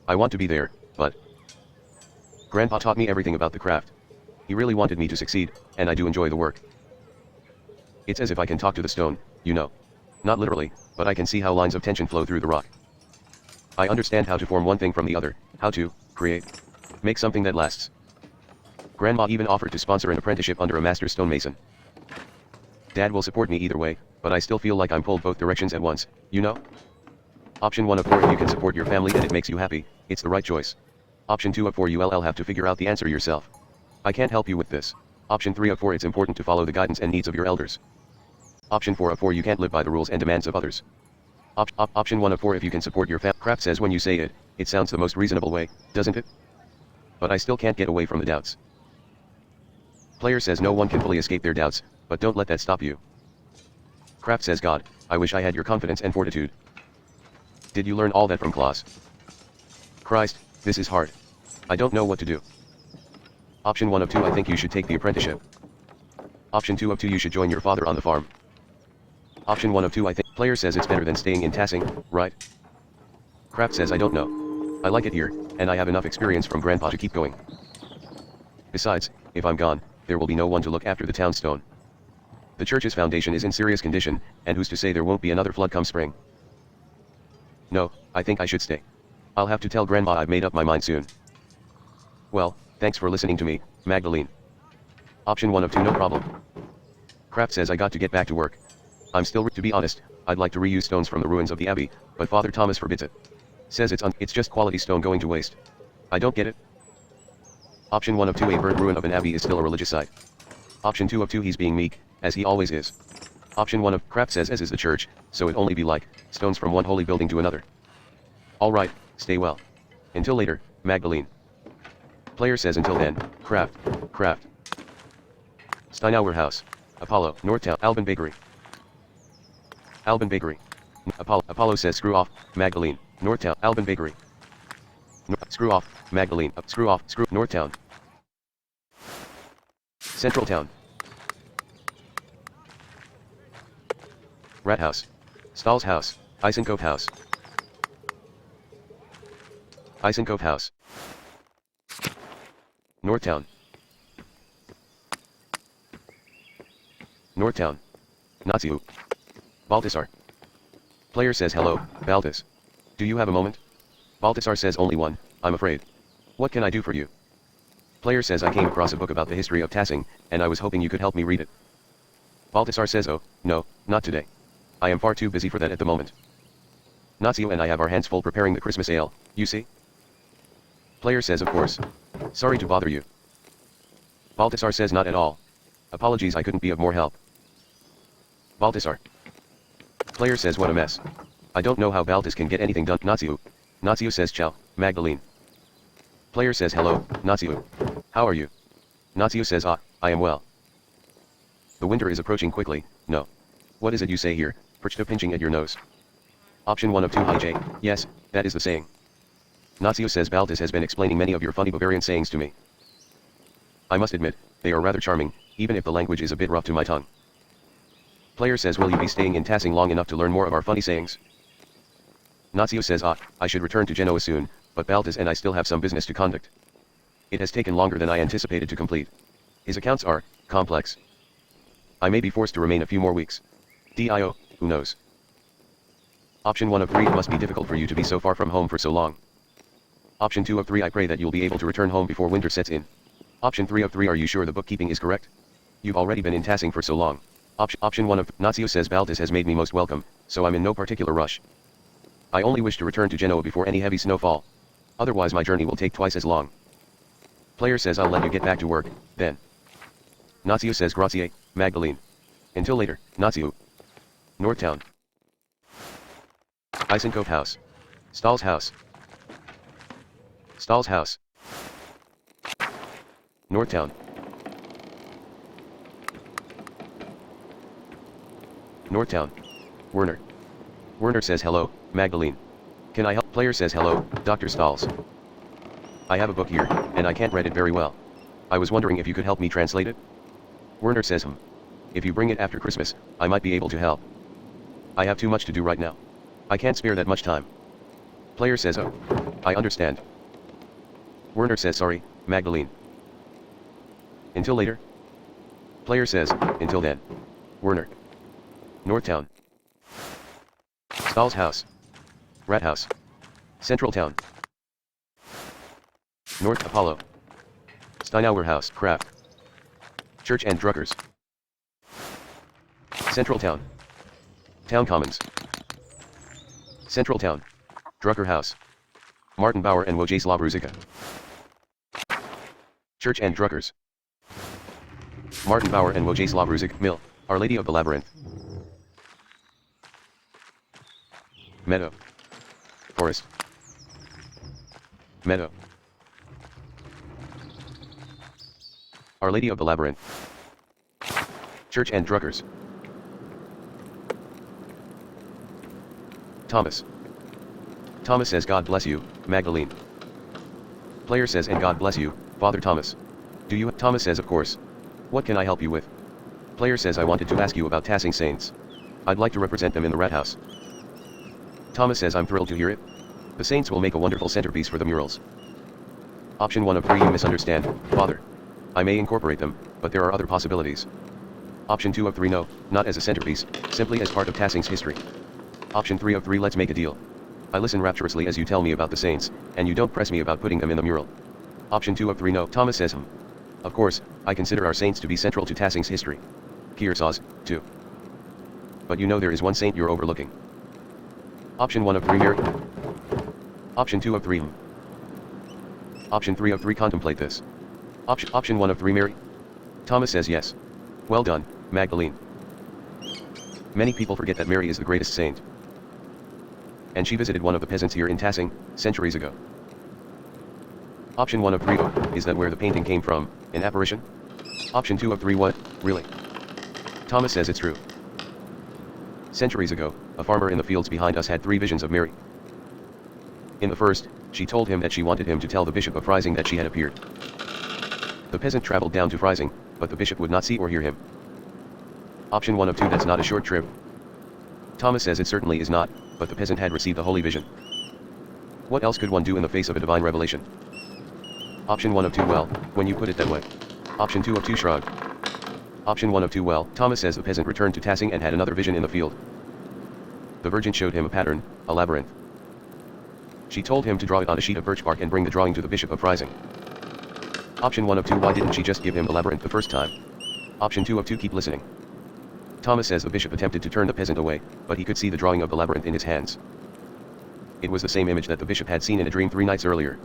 I want to be there, but Grandpa taught me everything about the craft. He really wanted me to succeed, and I do enjoy the work. It's as if I can talk to the stone, you know. Not literally, but I can see how lines of tension flow through the rock. I understand how to form one thing from the other, how to create, make something that lasts. Grandma even offered to sponsor an apprenticeship under a master stonemason. Dad will support me either way, but I still feel like I'm pulled both directions at once, you know? Option 1 of 4 if you can support your family and it makes you happy, it's the right choice. Option 2 of 4 you'll have to figure out the answer yourself. I can't help you with this. Option 3 of 4 it's important to follow the guidance and needs of your elders. Option 4 of 4 you can't live by the rules and demands of others. Option 1 of 4 if you can support your family. Kraft says when you say it, it sounds the most reasonable way, doesn't it? But I still can't get away from the doubts. Player says no one can fully escape their doubts, but don't let that stop you. Kraft says God, I wish I had your confidence and fortitude. Did you learn all that from Klaus? Christ, this is hard. I don't know what to do. Option 1 of 2 I think you should take the apprenticeship. Option 2 of 2 you should join your father on the farm. Option 1 of 2 I think. Player says it's better than staying in Tassing, right? Kraft says I don't know. I like it here, and I have enough experience from Grandpa to keep going. Besides, if I'm gone, there will be no one to look after the town stone. The church's foundation is in serious condition, and who's to say there won't be another flood come spring? No, I think I should stay. I'll have to tell Grandma I've made up my mind soon. Well, thanks for listening to me, Magdalene. Option 1 of 2 no problem. Kraft says I got to get back to work. I'm still to be honest, I'd like to reuse stones from the ruins of the abbey, but Father Thomas forbids it. Says it's just quality stone going to waste. I don't get it. Option 1 of 2 a burnt ruin of an abbey is still a religious site. Option 2 of 2 he's being meek, as he always is. Option 1 of Kraft says as is the church, so it only be like stones from one holy building to another. Alright, stay well. Until later, Magdalene. Player says until then, Kraft. Steinauer House. Apollo, Northtown, Albin Bakery. Albin Bakery. Apollo says screw off, Magdalene, Northtown, Albin Bakery. Screw off, Magdalene, screw off, Northtown. Central Town. Rat House. Stahl's House, Eisenkopf House. Eisenkopf House. Northtown. Northtown. Naziu. Baltasar. Player says hello, Baltas. Do you have a moment? Baltasar says only one, I'm afraid. What can I do for you? Player says I came across a book about the history of tassing, and I was hoping you could help me read it. Baltasar says oh, no, not today. I am far too busy for that at the moment. Nazio and I have our hands full preparing the Christmas ale, you see? Player says of course. Sorry to bother you. Baltasar says not at all. Apologies, I couldn't be of more help. Baltasar. Player says what a mess. I don't know how Baltas can get anything done. Nazio. Nazio says ciao, Magdalene. Player says hello, Nazio. How are you? Nazio says ah, I am well. The winter is approaching quickly, no. What is it you say here, Perchta pinching at your nose? Option 1 of 2 Hi J, yes, that is the saying. Nazio says Baltas has been explaining many of your funny Bavarian sayings to me. I must admit, they are rather charming, even if the language is a bit rough to my tongue. Player says will you be staying in Tassing long enough to learn more of our funny sayings? Nazio says ah, I should return to Genoa soon, but Baltas and I still have some business to conduct. It has taken longer than I anticipated to complete. His accounts are complex. I may be forced to remain a few more weeks. Dio, who knows? Option 1 of 3 it must be difficult for you to be so far from home for so long. Option 2 of 3 I pray that you'll be able to return home before winter sets in. Option 3 of 3 are you sure the bookkeeping is correct? You've already been in Tassing for so long. Option 1 of Nazio says Baltas has made me most welcome, so I'm in no particular rush. I only wish to return to Genoa before any heavy snowfall. Otherwise my journey will take twice as long. Player says I'll let you get back to work, then. Nazio says grazie, Magdalene. Until later, Nazio. Northtown. Eisenkopf House. Stahl's house. Stahl's house. Northtown. Northtown. Werner. Werner says hello, Magdalene. Can I help? Player says hello, Dr. Stahls. I have a book here, and I can't read it very well. I was wondering if you could help me translate it? Werner says if you bring it after Christmas, I might be able to help. I have too much to do right now. I can't spare that much time. Player says oh, I understand. Werner says sorry, Magdalene. Until later. Player says, until then. Werner. Northtown. Stahl's house. Rat house. Central town. North Apollo. Steinauer house, Kraft. Church and Druckers. Central town. Town Commons. Central town. Drucker house. Martin Bauer and Wojciech Ruzicka. Church and Druckers. Martin Bauer and Wojciech Ruzicka. Mill. Our Lady of the Labyrinth. Meadow. Forest. Meadow. Our Lady of the Labyrinth. Church and Druckers. Thomas. Thomas says God bless you, Magdalene. Player says and God bless you, Father Thomas. Do you? Thomas says of course. What can I help you with? Player says I wanted to ask you about Tassing Saints. I'd like to represent them in the Rat House. Thomas says I'm thrilled to hear it. The Saints will make a wonderful centerpiece for the murals. Option 1 of 3 you misunderstand, Father. I may incorporate them, but there are other possibilities. Option 2 of 3 no, not as a centerpiece, simply as part of Tassing's history. Option 3 of 3 let's make a deal. I listen rapturously as you tell me about the Saints, and you don't press me about putting them in the mural. Option 2 of 3 no, Thomas says Of course, I consider our Saints to be central to Tassing's history. Kier says, too. But you know there is one saint you're overlooking. Option 1 of 3 Mary. Option 2 of 3 Option 3 of 3 contemplate this. Option 1 of 3 Mary. Thomas says yes. Well done, Magdalene. Many people forget that Mary is the greatest saint. And she visited one of the peasants here in Tassing, centuries ago. Option 1 of 3 is that where the painting came from, an apparition? Option 2 of 3 what, really? Thomas says it's true. Centuries ago, a farmer in the fields behind us had 3 visions of Mary. In the first, she told him that she wanted him to tell the Bishop of Freising that she had appeared. The peasant traveled down to Freising, but the bishop would not see or hear him. Option 1 of 2 that's not a short trip. Thomas says it certainly is not, but the peasant had received the holy vision. What else could one do in the face of a divine revelation? Option 1 of 2 well, when you put it that way. Option 2 of 2 shrug. Option 1 of 2 well, Thomas says the peasant returned to Tassing and had another vision in the field. The Virgin showed him a pattern, a labyrinth. She told him to draw it on a sheet of birch bark and bring the drawing to the Bishop of Rising. Option 1 of 2. Why didn't she just give him the labyrinth the first time? Option 2 of 2. Keep listening. Thomas says the bishop attempted to turn the peasant away, but he could see the drawing of the labyrinth in his hands. It was the same image that the bishop had seen in a dream 3 nights earlier.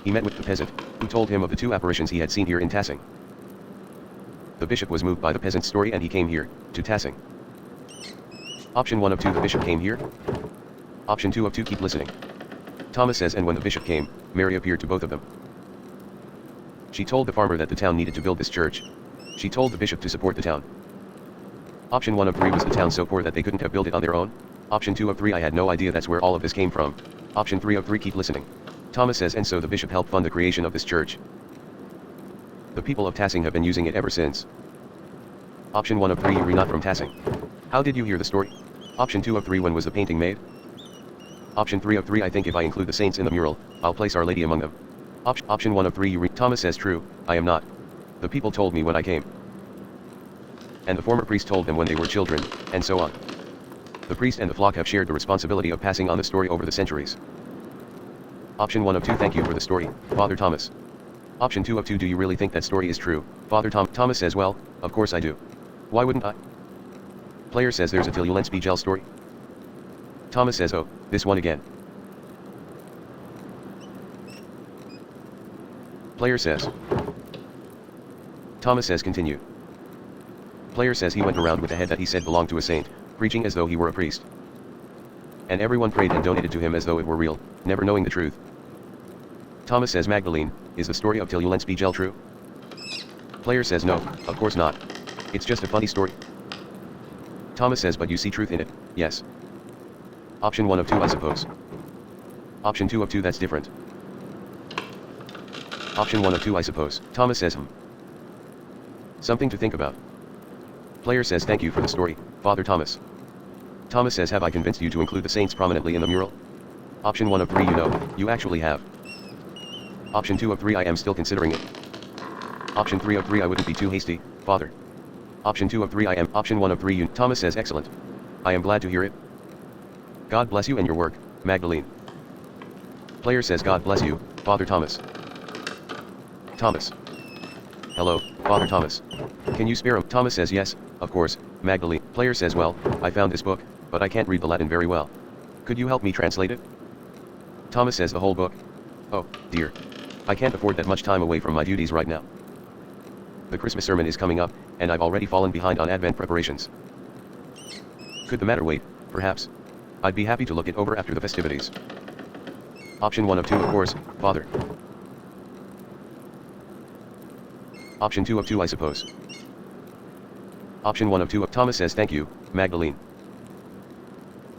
He met with the peasant, who told him of the 2 apparitions he had seen here in Tassing. The bishop was moved by the peasant's story and he came here, to Tassing. Option 1 of 2. The bishop came here. Option 2 of 2. Keep listening. Thomas says, and when the bishop came, Mary appeared to both of them. She told the farmer that the town needed to build this church. She told the bishop to support the town. Option 1 of 3. Was the town so poor that they couldn't have built it on their own? Option 2 of 3. I had no idea that's where all of this came from. Option 3 of 3. Keep listening. Thomas says, and so the bishop helped fund the creation of this church. The people of Tassing have been using it ever since. Option 1 of 3. You're not from Tassing. How did you hear the story? Option 2 of 3. When was the painting made? Option 3 of 3. I think if I include the saints in the mural, I'll place Our Lady among them. Option 1 of 3. Thomas says, true, I am not. The people told me when I came. And the former priest told them when they were children, and so on. The priest and the flock have shared the responsibility of passing on the story over the centuries. Option 1 of 2. Thank you for the story, Father Thomas. Option 2 of 2. Do you really think that story is true, Father Thomas says, well, of course I do. Why wouldn't I? Player says, there's a Tilulensby gel story. Thomas says, oh, this one again. Player says. Thomas says, continue. Player says, he went around with a head that he said belonged to a saint, preaching as though he were a priest. And everyone prayed and donated to him as though it were real, never knowing the truth. Thomas says, Magdalene, is the story of Tilulensby gel true? Player says, no, of course not. It's just a funny story. Thomas says, but you see truth in it, yes. Option 1 of 2, I suppose. Option 2 of 2, that's different. Option 1 of 2, I suppose. Thomas says, something to think about. Player says, thank you for the story, Father Thomas. Thomas says, have I convinced you to include the saints prominently in the mural? Option 1 of 3, you actually have. Option 2 of 3, I am still considering it. Option 3 of 3, I wouldn't be too hasty, Father. Option 2 of 3, I am. Option 1 of 3, Thomas says, excellent. I am glad to hear it. God bless you and your work, Magdalene. Player says, God bless you, Father Thomas. Thomas. Hello, Father Thomas. Can you spare him? Thomas says, yes, of course, Magdalene. Player says, well, I found this book, but I can't read the Latin very well. Could you help me translate it? Thomas says, the whole book? Oh, dear. I can't afford that much time away from my duties right now. The Christmas sermon is coming up, and I've already fallen behind on Advent preparations. Could the matter wait, perhaps? I'd be happy to look it over after the festivities. Option 1 of 2, of course, Father. Option 2 of 2, I suppose. Option 1 of 2 of Thomas says, thank you, Magdalene.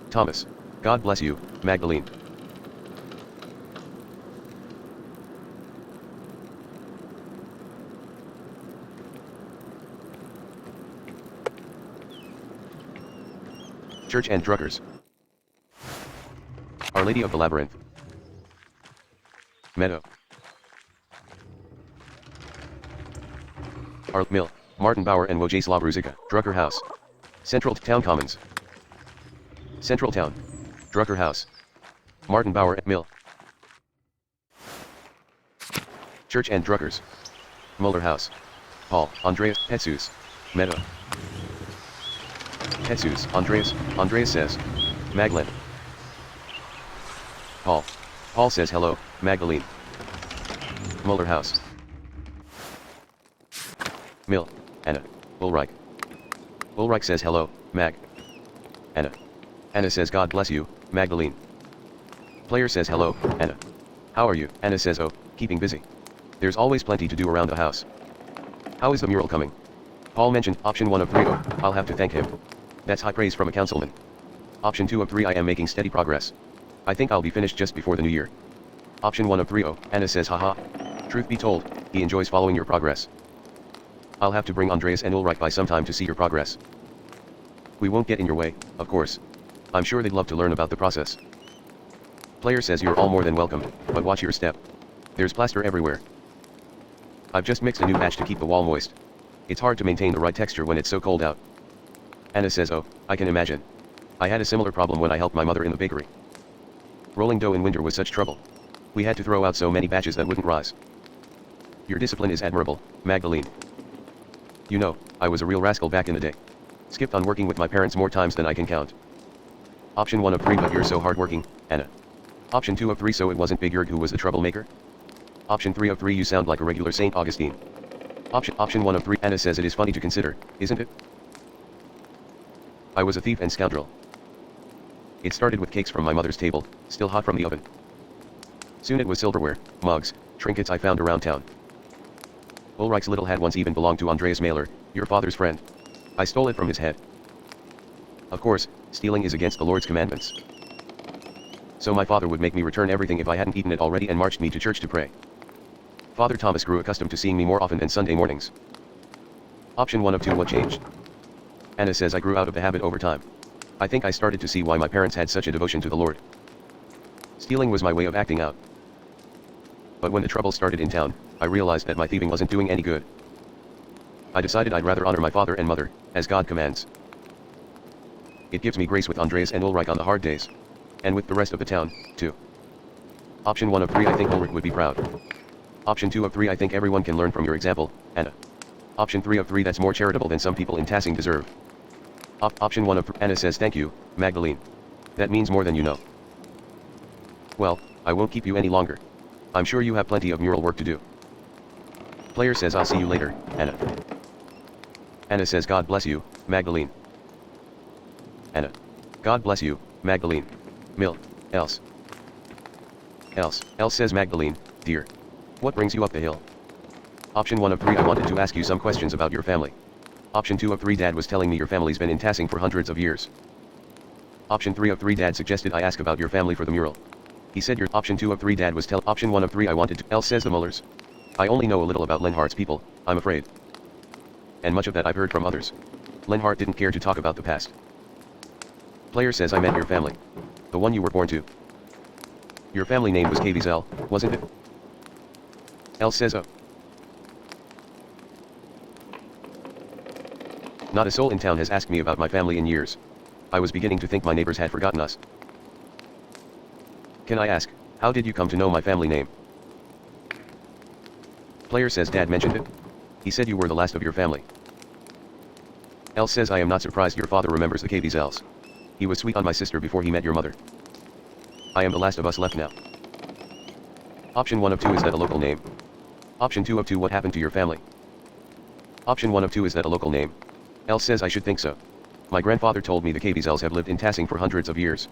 Thomas. God bless you, Magdalene. Church and Druggers. Our Lady of the Labyrinth. Meadow. Our Mill, Martin Bauer and Wojciech Ruzicka. Drucker House. Central Town Commons. Central Town. Drucker House. Martin Bauer Mill. Church and Druggers. Muller House. Paul, Andreas, Jesus. Meadow. Jesus, Andreas says. Magdalene. Paul says hello, Magdalene. Muller House. Mill, Anna, Ulrich. Ulrich says hello, Mag. Anna. Anna says God bless you, Magdalene. Player says hello, Anna. How are you? Anna says oh, keeping busy. There's always plenty to do around the house. How is the mural coming? Paul mentioned option 1 of 3 oh, I'll have to thank him. That's high praise from a councilman. Option 2 of 3 I am making steady progress. I think I'll be finished just before the new year. Option 1 of 3 oh, Anna says haha. Truth be told, he enjoys following your progress. I'll have to bring Andreas and Ulrich by sometime to see your progress. We won't get in your way, of course. I'm sure they'd love to learn about the process. Player says you're all more than welcome, but watch your step. There's plaster everywhere. I've just mixed a new batch to keep the wall moist. It's hard to maintain the right texture when it's so cold out. Anna says oh, I can imagine. I had a similar problem when I helped my mother in the bakery. Rolling dough in winter was such trouble. We had to throw out so many batches that wouldn't rise. Your discipline is admirable, Magdalene. You know, I was a real rascal back in the day. Skipped on working with my parents more times than I can count. Option 1 of 3, but you're so hardworking, Anna. Option 2 of 3, so it wasn't Big Yurt who was the troublemaker? Option 3 of 3, you sound like a regular St. Augustine. Option 1 of 3, Anna says, it is funny to consider, isn't it? I was a thief and scoundrel. It started with cakes from my mother's table, still hot from the oven. Soon it was silverware, mugs, trinkets I found around town. Ulrich's little hat once even belonged to Andreas Mahler, your father's friend. I stole it from his head. Of course, stealing is against the Lord's commandments. So my father would make me return everything if I hadn't eaten it already and marched me to church to pray. Father Thomas grew accustomed to seeing me more often than Sunday mornings. Option 1 of 2, what changed? Anna says I grew out of the habit over time. I think I started to see why my parents had such a devotion to the Lord. Stealing was my way of acting out. But when the trouble started in town, I realized that my thieving wasn't doing any good. I decided I'd rather honor my father and mother, as God commands. It gives me grace with Andreas and Ulrich on the hard days. And with the rest of the town, too. Option 1 of 3, I think Ulrich would be proud. Option 2 of 3, I think everyone can learn from your example, Anna. Option 3 of 3, that's more charitable than some people in Tassing deserve. Option 1 of 3, Anna says, thank you, Magdalene. That means more than you know. Well, I won't keep you any longer. I'm sure you have plenty of mural work to do. Player says, I'll see you later, Anna. Anna says, God bless you, Magdalene. Anna. God bless you, Magdalene. Mill. Else. Else says, Magdalene, dear. What brings you up the hill? Option 1 of 3, I wanted to ask you some questions about your family. Option 2 of 3, Dad was telling me your family's been in Tassing for hundreds of years. Option 3 of 3, Dad suggested I ask about your family for the mural. He said your option 2 of 3, Dad was option 1 of 3, I wanted to. Else says the Mullers. I only know a little about Lenhardt's people, I'm afraid. And much of that I've heard from others. Lenhardt didn't care to talk about the past. Player says, I meant your family. The one you were born to. Your family name was Kvizel, wasn't it? Else says, oh. Not a soul in town has asked me about my family in years. I was beginning to think my neighbors had forgotten us. Can I ask, how did you come to know my family name? Player says, Dad mentioned it. He said you were the last of your family. Else says, I am not surprised your father remembers the Kvzels. He was sweet on my sister before he met your mother. I am the last of us left now. Option 1 of 2, is that a local name? Option 2 of 2, what happened to your family? Option 1 of 2, is that a local name? Else says, I should think so. My grandfather told me the Kvzels have lived in Tassing for hundreds of years.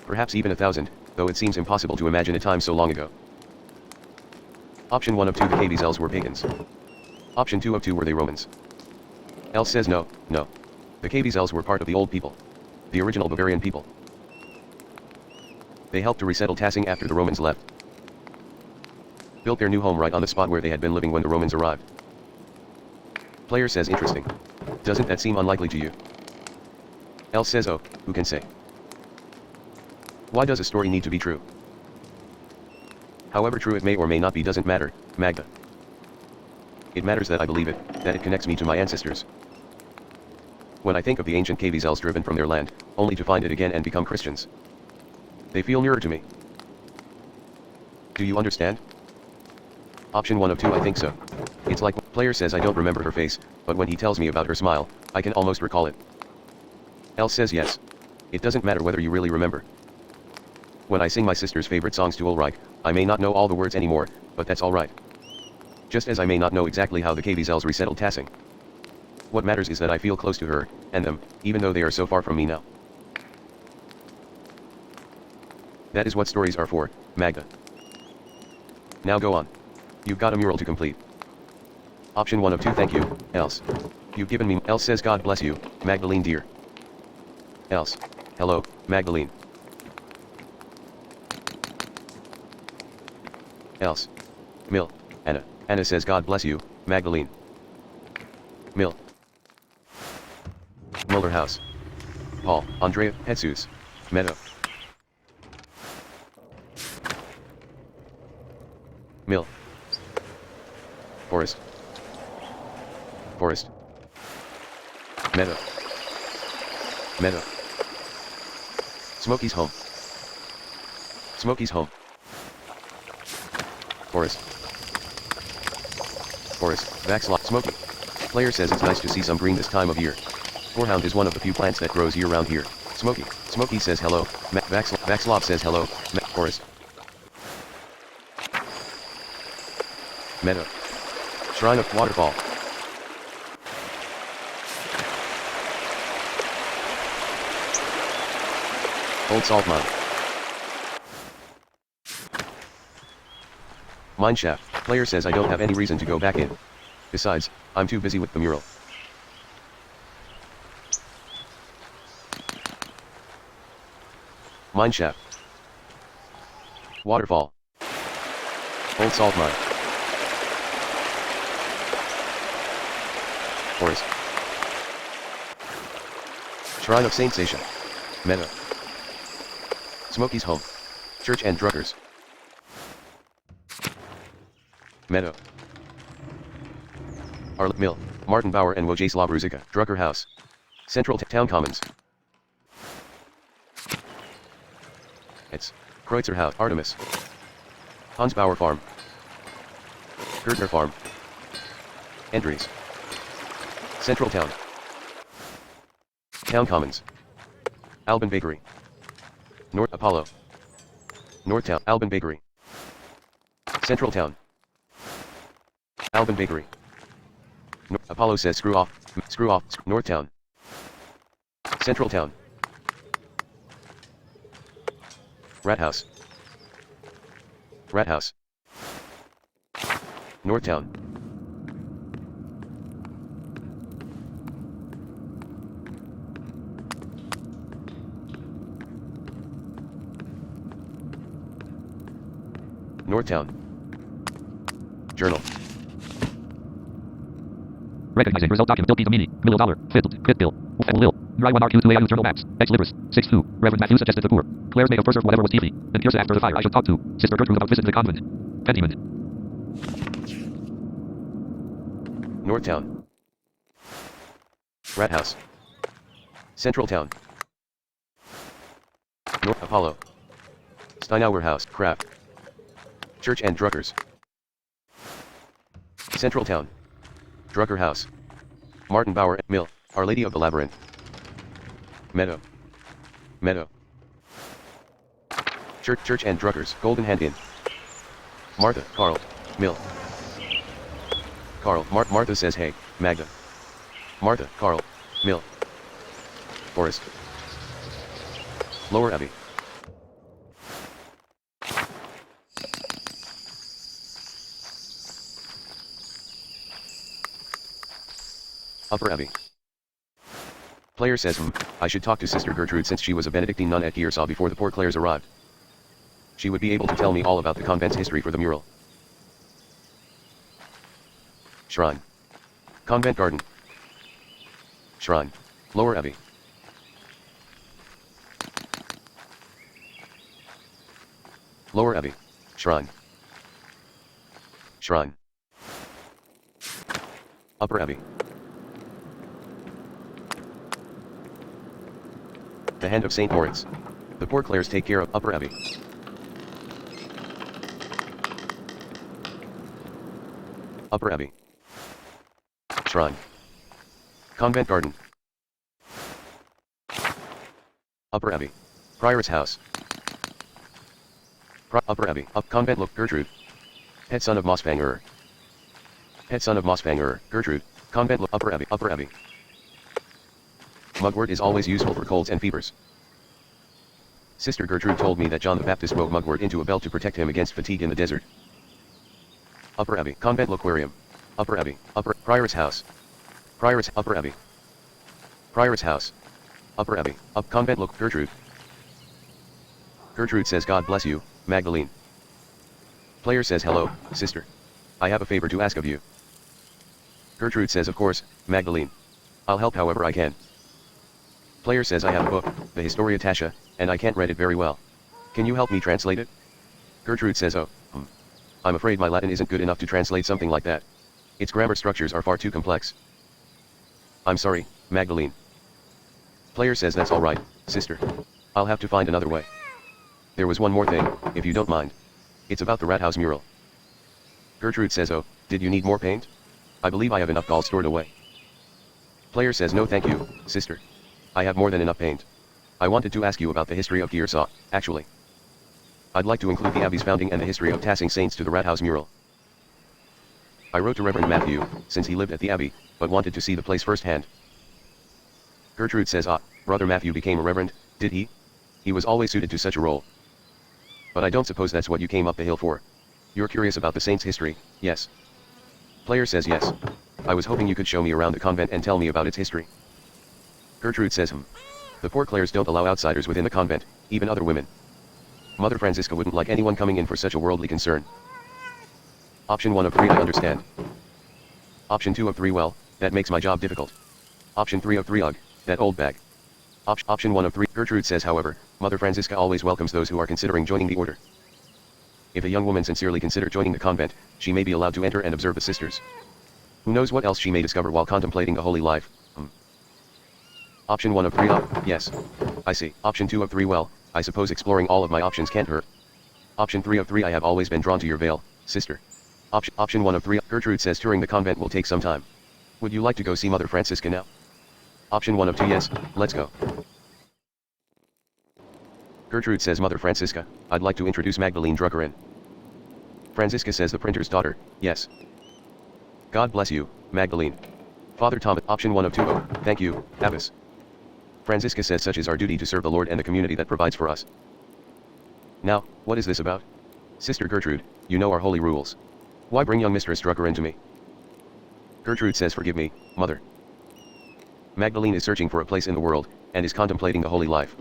Perhaps even 1,000, though it seems impossible to imagine a time so long ago. Option 1 of 2, the Kvzels were pagans. Option 2 of 2, were they Romans? Else says, no. The Kvzels were part of the old people. The original Bavarian people. They helped to resettle Tassing after the Romans left. Built their new home right on the spot where they had been living when the Romans arrived. Player says, interesting. Doesn't that seem unlikely to you? Else says, oh, who can say? Why does a story need to be true? However true it may or may not be doesn't matter, Magda. It matters that I believe it, that it connects me to my ancestors. When I think of the ancient Kvzels driven from their land, only to find it again and become Christians, they feel nearer to me. Do you understand? Option 1 of 2, I think so. It's like, player says, I don't remember her face, but when he tells me about her smile, I can almost recall it. Else says, yes. It doesn't matter whether you really remember. When I sing my sister's favorite songs to Ulrich, I may not know all the words anymore, but that's alright. Just as I may not know exactly how the Kvzels resettled Tassing. What matters is that I feel close to her, and them, even though they are so far from me now. That is what stories are for, Magda. Now go on. You've got a mural to complete. Option 1 of 2, thank you, Else. You've given me. Else says, God bless you, Magdalene dear. Else. Hello, Magdalene. Else. Mill. Anna. Anna says, God bless you, Magdalene. Mill. Muller House. Paul. Andrea. Jesus. Meadow. Mill. Forest. Forest. Meadow. Meadow. Smokey's home. Smokey's home. Forest. Forest. Backslot. Smokey. Player says it's nice to see some green this time of year. Horehound is one of the few plants that grows year-round here. Smokey. Smokey says hello. Backslop says hello. Forest. Meadow. Shrine of Waterfall. Old Salt Mine. Mine shaft. Player says I don't have any reason to go back in. Besides, I'm too busy with the mural. Mine shaft. Waterfall. Old Salt Mine. Forest. Shrine of Saint Sasha. Meadow. Smokey's home. Church and Druggers. Meadow. Arlet Mill. Martin Bauer and Wojciech Bruzika. Drucker House. Central Town Commons. It's Kreutzer House. Artemis. Hans Bauer Farm. Gertner Farm. Entries. Central Town. Town Commons. Alban Bakery. North Apollo. North Town. Alban Bakery. Central Town. Alban Bakery. Apollo says screw off. Screw off. North Town. Central Town. Rat House. Rat House. North Town. North Town. Journal. Recognizing result document Bill P. Domini, Middle Dollar, Fit Bill, Lil, Dry 1 RQ 2 AIU Journal Maps, Ex Libris, 6-2, Reverend Matthew suggested the poor. Claire's made of preserved whatever was TV, and Pierce after the fire I should talk to, Sister Gertrude about visiting the convent. Pentiment. North Town. Rat House. Central Town. North Apollo. Steinauer House, Craft. Church and Druggers. Central Town. Drucker House. Martin Bauer Mill, Our Lady of the Labyrinth. Meadow. Meadow. Church and Druggers, Golden Hand Inn. Martha, Carl, Mill. Carl, Martha says hey, Magda. Martha, Carl, Mill. Forest. Lower Abbey. Upper Abbey. Player says I should talk to Sister Gertrude since she was a Benedictine nun at Kiersau before the poor Clares arrived. She would be able to tell me all about the convent's history for the mural. Shrine. Convent Garden. Shrine. Lower Abbey. Lower Abbey. Shrine. Shrine. Upper Abbey. The Hand of St. Moritz. The poor Clares take care of Upper Abbey. Upper Abbey. Shrine. Convent Garden. Upper Abbey. Prioress House. Upper Abbey. Convent Look Gertrude. Pet son of Mosfangerer. Pet son of Mosfangerer, Gertrude. Convent Look Upper Abbey. Upper Abbey. Mugwort is always useful for colds and fevers. Sister Gertrude told me that John the Baptist wove mugwort into a belt to protect him against fatigue in the desert. Upper Abbey. Convent Loquarium. Upper Abbey. Upper Prioress House. Prioress Upper Abbey. Prioress House. Upper Abbey. Convent Look Gertrude. Gertrude says God bless you, Magdalene. Player says hello, sister. I have a favor to ask of you. Gertrude says of course, Magdalene. I'll help however I can. Player says I have a book, the Historia Tasha, and I can't read it very well. Can you help me translate it? Gertrude says oh, I'm afraid my Latin isn't good enough to translate something like that. Its grammar structures are far too complex. I'm sorry, Magdalene. Player says that's alright, sister. I'll have to find another way. There was one more thing, if you don't mind. It's about the rat house mural. Gertrude says, oh, did you need more paint? I believe I have enough balls stored away. Player says, no thank you, sister. I have more than enough paint. I wanted to ask you about the history of Kearsarge, actually. I'd like to include the Abbey's founding and the history of tassing saints to the rat house mural. I wrote to Reverend Matthew, since he lived at the Abbey, but wanted to see the place firsthand. Gertrude says, Brother Matthew became a reverend, did he? He was always suited to such a role. But I don't suppose that's what you came up the hill for. You're curious about the saint's history, yes. Player says yes. I was hoping you could show me around the convent and tell me about its history. Gertrude says, The poor Clares don't allow outsiders within the convent, even other women. Mother Francisca wouldn't like anyone coming in for such a worldly concern. Option 1 of 3 I understand. Option 2 of 3 well, that makes my job difficult. Option 3 of 3 ugh, that old bag. Option 1 of 3 Gertrude says however, Mother Francisca always welcomes those who are considering joining the order. If a young woman sincerely consider joining the convent, she may be allowed to enter and observe the sisters. Who knows what else she may discover while contemplating a holy life. Option 1 of 3 yes. I see. Option 2 of 3 well, I suppose exploring all of my options can't hurt. Option 3 of 3 I have always been drawn to your veil, sister. Option 1 of 3 Gertrude says touring the convent will take some time. Would you like to go see Mother Francisca now? Option 1 of 2 yes, let's go. Gertrude says Mother Francisca, I'd like to introduce Magdalene Drucker in. Francisca says the printer's daughter, yes. God bless you, Magdalene. Father Thomas, option 1 of 2 oh, thank you, Abbess. Francisca says such is our duty to serve the Lord and the community that provides for us. Now, what is this about? Sister Gertrude, you know our holy rules. Why bring young Mistress Drucker into me? Gertrude says forgive me, Mother. Magdalene is searching for a place in the world, and is contemplating the holy life.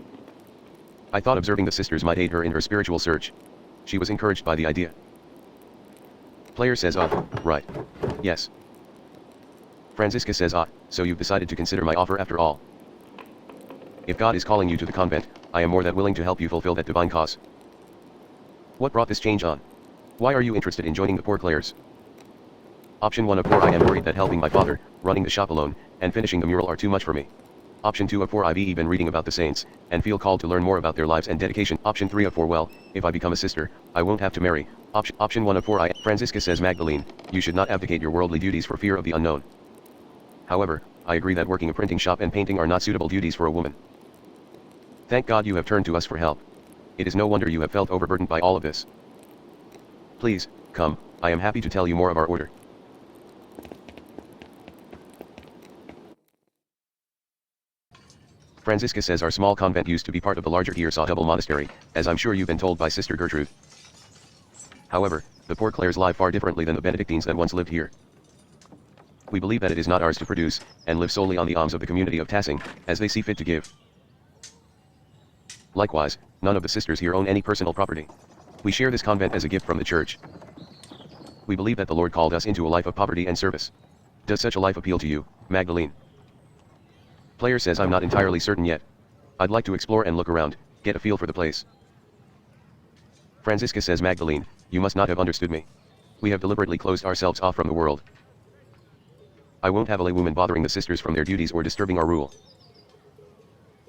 I thought observing the sisters might aid her in her spiritual search. She was encouraged by the idea. Player says right. Yes. Francisca says so you've decided to consider my offer after all. If God is calling you to the convent, I am more than willing to help you fulfill that divine cause. What brought this change on? Why are you interested in joining the Poor Clares? Option 1 of 4 I am worried that helping my father, running the shop alone, and finishing the mural are too much for me. Option 2 of 4 I've been reading about the saints, and feel called to learn more about their lives and dedication. Option 3 of 4 well, if I become a sister, I won't have to marry. Option 1 of 4 Francisca says Magdalene, you should not abdicate your worldly duties for fear of the unknown. However, I agree that working a printing shop and painting are not suitable duties for a woman. Thank God you have turned to us for help. It is no wonder you have felt overburdened by all of this. Please, come, I am happy to tell you more of our order. Francisca says our small convent used to be part of the larger Kearsarge double monastery, as I'm sure you've been told by Sister Gertrude. However, the Poor Clares live far differently than the Benedictines that once lived here. We believe that it is not ours to produce, and live solely on the alms of the community of Tassing, as they see fit to give. Likewise, none of the sisters here own any personal property. We share this convent as a gift from the church. We believe that the Lord called us into a life of poverty and service. Does such a life appeal to you, Magdalene? Player says I'm not entirely certain yet. I'd like to explore and look around, get a feel for the place. Francisca says Magdalene, you must not have understood me. We have deliberately closed ourselves off from the world. I won't have a laywoman bothering the sisters from their duties or disturbing our rule.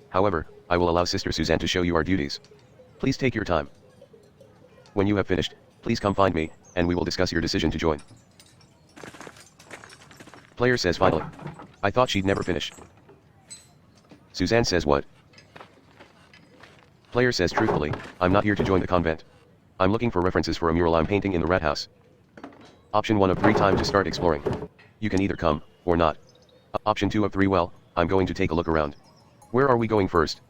However, I will allow Sister Suzanne to show you our duties. Please take your time. When you have finished, please come find me, and we will discuss your decision to join. Player says finally. I thought she'd never finish. Suzanne says what? Player says truthfully, I'm not here to join the convent. I'm looking for references for a mural I'm painting in the rat house. Option 1 of 3 time to start exploring. You can either come, or not. Option 2 of 3 well, I'm going to take a look around. Where are we going first?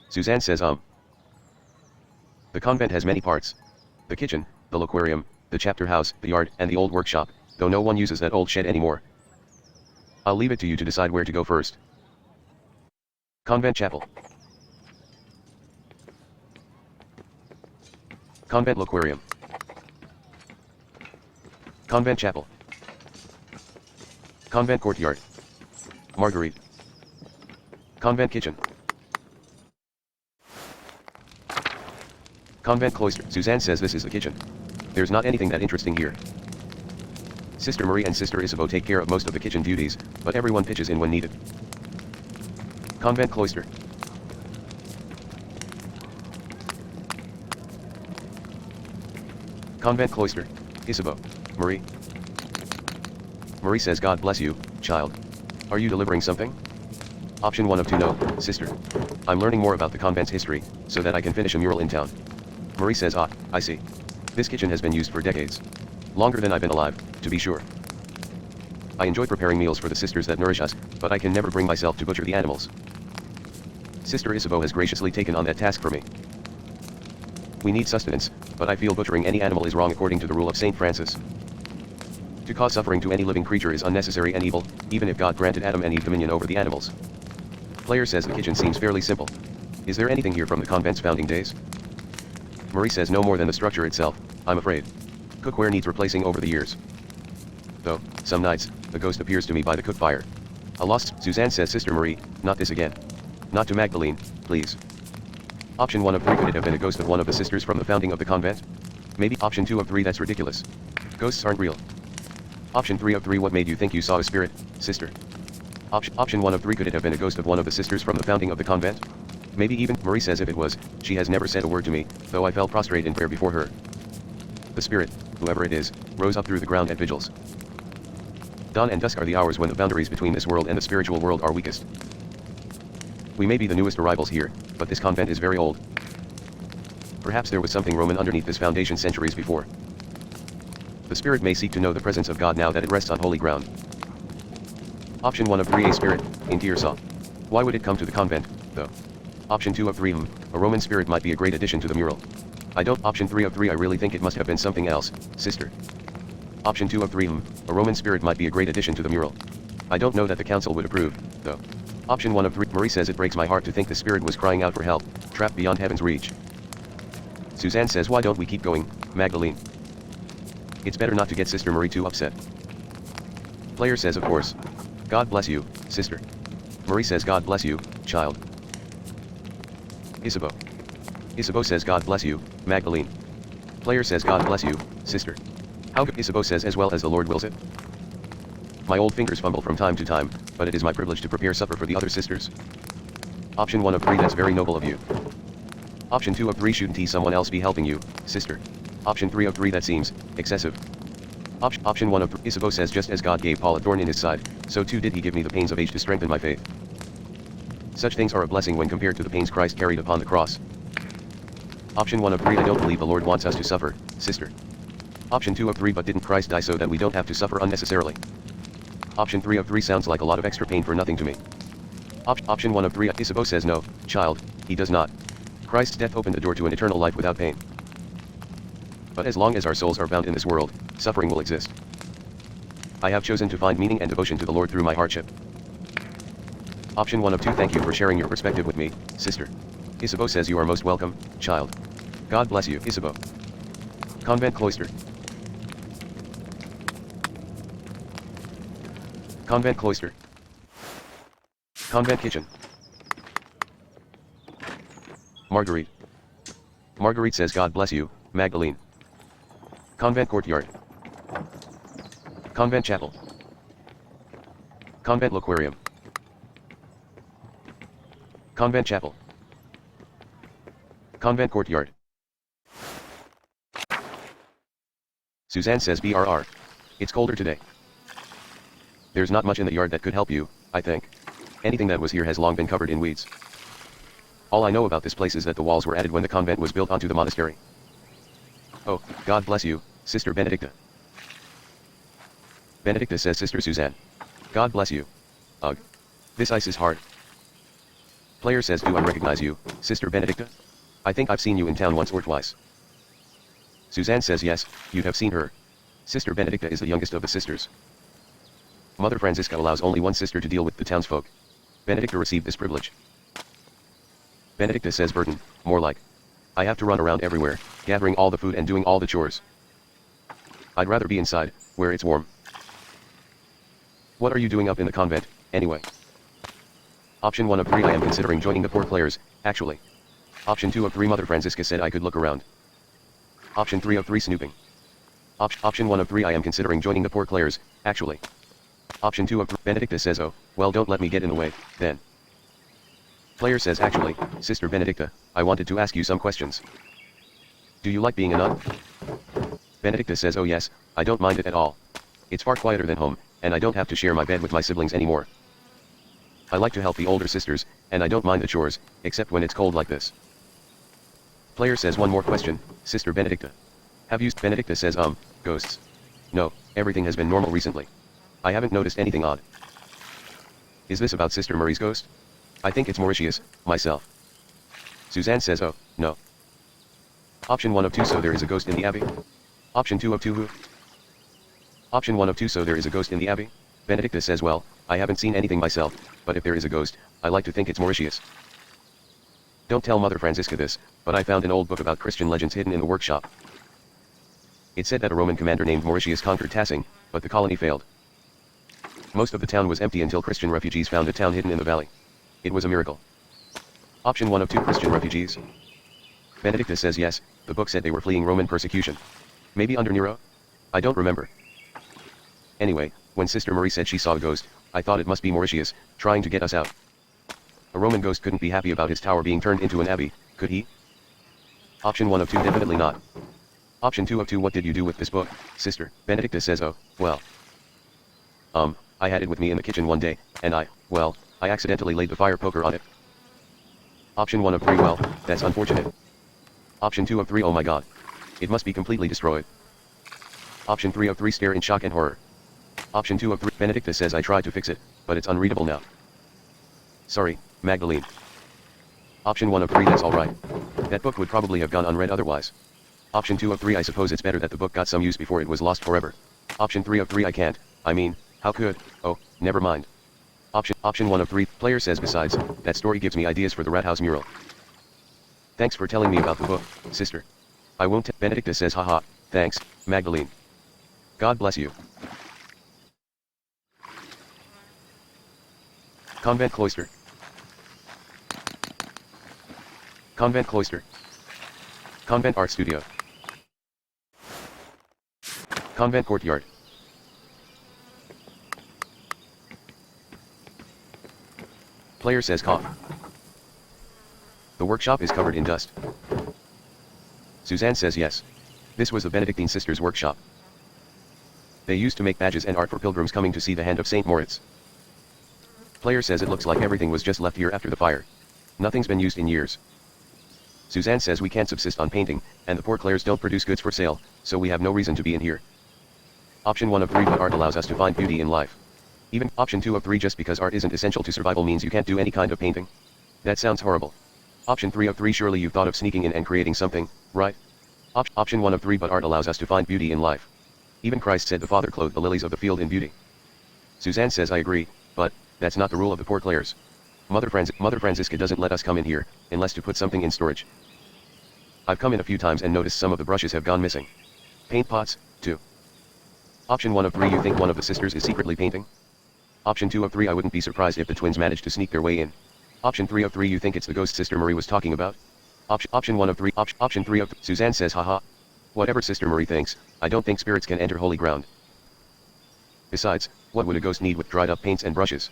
Suzanne says The convent has many parts. The kitchen, the loquarium, the chapter house, the yard, and the old workshop, though no one uses that old shed anymore. I'll leave it to you to decide where to go first. Convent chapel. Convent loquarium. Convent chapel. Convent courtyard. Marguerite. Convent kitchen. Convent cloister. Suzanne says this is the kitchen. There's not anything that interesting here. Sister Marie and Sister Isabeau take care of most of the kitchen duties, but everyone pitches in when needed. Convent cloister. Convent cloister. Isabeau. Marie. Marie says God bless you, child. Are you delivering something? Option 1 of 2 no, sister. I'm learning more about the convent's history, so that I can finish a mural in town. Marie says ah, I see. This kitchen has been used for decades. Longer than I've been alive, to be sure. I enjoy preparing meals for the sisters that nourish us, but I can never bring myself to butcher the animals. Sister Isabeau has graciously taken on that task for me. We need sustenance, but I feel butchering any animal is wrong according to the rule of Saint Francis. To cause suffering to any living creature is unnecessary and evil, even if God granted Adam and Eve dominion over the animals. Player says the kitchen seems fairly simple. Is there anything here from the convent's founding days? Marie says no more than the structure itself, I'm afraid. Cookware needs replacing over the years. Though, some nights, a ghost appears to me by the cook fire. A lost, Suzanne says Sister Marie, not this again. Not to Magdalene, please. Option 1 of 3 could it have been a ghost of one of the sisters from the founding of the convent? Maybe option 2 of 3 that's ridiculous. Ghosts aren't real. Option 3 of 3 what made you think you saw a spirit, sister? Option 1 of 3 could it have been a ghost of one of the sisters from the founding of the convent? Maybe even, Marie says if it was, she has never said a word to me, though I fell prostrate in prayer before her. The spirit, whoever it is, rose up through the ground at vigils. Dawn and dusk are the hours when the boundaries between this world and the spiritual world are weakest. We may be the newest arrivals here, but this convent is very old. Perhaps there was something Roman underneath this foundation centuries before. The spirit may seek to know the presence of God now that it rests on holy ground. Option 1 of 3 a spirit, in Tiersaw. Why would it come to the convent, though? Option 2 of 3 a Roman spirit might be a great addition to the mural. I don't. Option 3 of 3 I really think it must have been something else, sister. Option 2 of 3 a Roman spirit might be a great addition to the mural. I don't know that the council would approve, though. Option 1 of 3 Marie says it breaks my heart to think the spirit was crying out for help, trapped beyond heaven's reach. Suzanne says why don't we keep going, Magdalene? It's better not to get Sister Marie too upset. Player says of course. God bless you, sister. Marie says God bless you, child. Isabeau. Isabeau says God bless you, Magdalene. Player says God bless you, sister. How good Isabeau says as well as the Lord wills it. My old fingers fumble from time to time, but it is my privilege to prepare supper for the other sisters. Option 1 of 3 that's very noble of you. Option 2 of 3 shouldn't someone else be helping you, sister? Option 3 of 3 that seems excessive. Option 1 of 3 Isabeau says just as God gave Paul a thorn in his side, so too did he give me the pains of age to strengthen my faith. Such things are a blessing when compared to the pains Christ carried upon the cross. Option 1 of 3 I don't believe the Lord wants us to suffer, sister. Option 2 of 3 but didn't Christ die so that we don't have to suffer unnecessarily? Option 3 of 3 sounds like a lot of extra pain for nothing to me. Option 1 of 3 Isabeau says no, child, he does not. Christ's death opened the door to an eternal life without pain. But as long as our souls are bound in this world, suffering will exist. I have chosen to find meaning and devotion to the Lord through my hardship. Option 1 of 2 thank you for sharing your perspective with me, sister. Isabeau says you are most welcome, child. God bless you, Isabeau. Convent cloister. Convent cloister. Convent kitchen. Marguerite. Marguerite says God bless you, Magdalene. Convent courtyard. Convent chapel. Convent loquarium. Convent chapel. Convent courtyard. Suzanne says BRR. It's colder today. There's not much in the yard that could help you, I think. Anything that was here has long been covered in weeds. All I know about this place is that the walls were added when the convent was built onto the monastery. Oh, God bless you, Sister Benedicta. Benedicta says Sister Suzanne. God bless you. Ugh. This ice is hard. Player says do I recognize you, Sister Benedicta? I think I've seen you in town once or twice. Suzanne says yes, you'd have seen her. Sister Benedicta is the youngest of the sisters. Mother Francisca allows only one sister to deal with the townsfolk. Benedicta received this privilege. Benedicta says burden, more like. I have to run around everywhere, gathering all the food and doing all the chores. I'd rather be inside, where it's warm. What are you doing up in the convent, anyway? Option 1 of 3 I am considering joining the poor Clares, actually. Option 2 of 3 Mother Francisca said I could look around. Option 3 of 3 snooping. Option 1 of 3 I am considering joining the poor Clares, actually. Option 2 of 3 Benedicta says oh, well don't let me get in the way, then. Player says actually, Sister Benedicta, I wanted to ask you some questions. Do you like being a nun? Benedicta says, oh yes, I don't mind it at all. It's far quieter than home, and I don't have to share my bed with my siblings anymore. I like to help the older sisters, and I don't mind the chores, except when it's cold like this. Player says one more question, Sister Benedicta. Have you? Benedicta says ghosts. No, everything has been normal recently. I haven't noticed anything odd. Is this about Sister Marie's ghost? I think it's Mauritius, myself. Suzanne says, oh, no. Option 1 of 2, so there is a ghost in the abbey? Option 2 of 2 who? Option 1 of 2, so there is a ghost in the abbey? Benedicta says, well, I haven't seen anything myself, but if there is a ghost, I like to think it's Mauritius. Don't tell Mother Francisca this, but I found an old book about Christian legends hidden in the workshop. It said that a Roman commander named Mauritius conquered Tassing, but the colony failed. Most of the town was empty until Christian refugees found a town hidden in the valley. It was a miracle. Option 1 of 2 Christian refugees? Benedicta says yes, the book said they were fleeing Roman persecution. Maybe under Nero? I don't remember. Anyway, when Sister Marie said she saw a ghost, I thought it must be Mauritius, trying to get us out. A Roman ghost couldn't be happy about his tower being turned into an abbey, could he? Option 1 of 2 definitely not. Option 2 of 2 what did you do with this book, sister? Benedicta says oh, well. I had it with me in the kitchen one day, and I accidentally laid the fire poker on it. Option 1 of 3 well, that's unfortunate. Option 2 of 3 oh my god. It must be completely destroyed. Option 3 of 3 stare in shock and horror. Option 2 of 3 Benedicta says I tried to fix it, but it's unreadable now. Sorry, Magdalene. Option 1 of 3 that's alright. That book would probably have gone unread otherwise. Option 2 of 3 I suppose it's better that the book got some use before it was lost forever. Option 3 of 3 I can't, I mean, how could, oh, never mind. Option 1 of 3, player says besides, that story gives me ideas for the Rat House mural. Thanks for telling me about the book, sister. I won't Benedicta says haha, thanks, Magdalene. God bless you. Convent Cloister. Convent Cloister. Convent Art Studio. Convent Courtyard. Player says cough. The workshop is covered in dust. Suzanne says yes. This was the Benedictine sisters' workshop. They used to make badges and art for pilgrims coming to see the hand of St. Moritz. Player says it looks like everything was just left here after the fire. Nothing's been used in years. Suzanne says we can't subsist on painting, and the poor Claires don't produce goods for sale, so we have no reason to be in here. Option 1 of 3 but art allows us to find beauty in life. Even option 2 of 3 just because art isn't essential to survival means you can't do any kind of painting. That sounds horrible. Option 3 of 3 surely you've thought of sneaking in and creating something, right? Option 1 of 3 but art allows us to find beauty in life. Even Christ said the Father clothed the lilies of the field in beauty. Suzanne says I agree, but that's not the rule of the poor Claires. Mother Francisca doesn't let us come in here, unless to put something in storage. I've come in a few times and noticed some of the brushes have gone missing. Paint pots, too. Option 1 of 3 you think one of the sisters is secretly painting? Option 2 of 3 I wouldn't be surprised if the twins managed to sneak their way in. Option 3 of 3 you think it's the ghost Sister Marie was talking about? Option 1 of 3 Option 3 of Suzanne says haha. Whatever Sister Marie thinks, I don't think spirits can enter holy ground. Besides, what would a ghost need with dried up paints and brushes?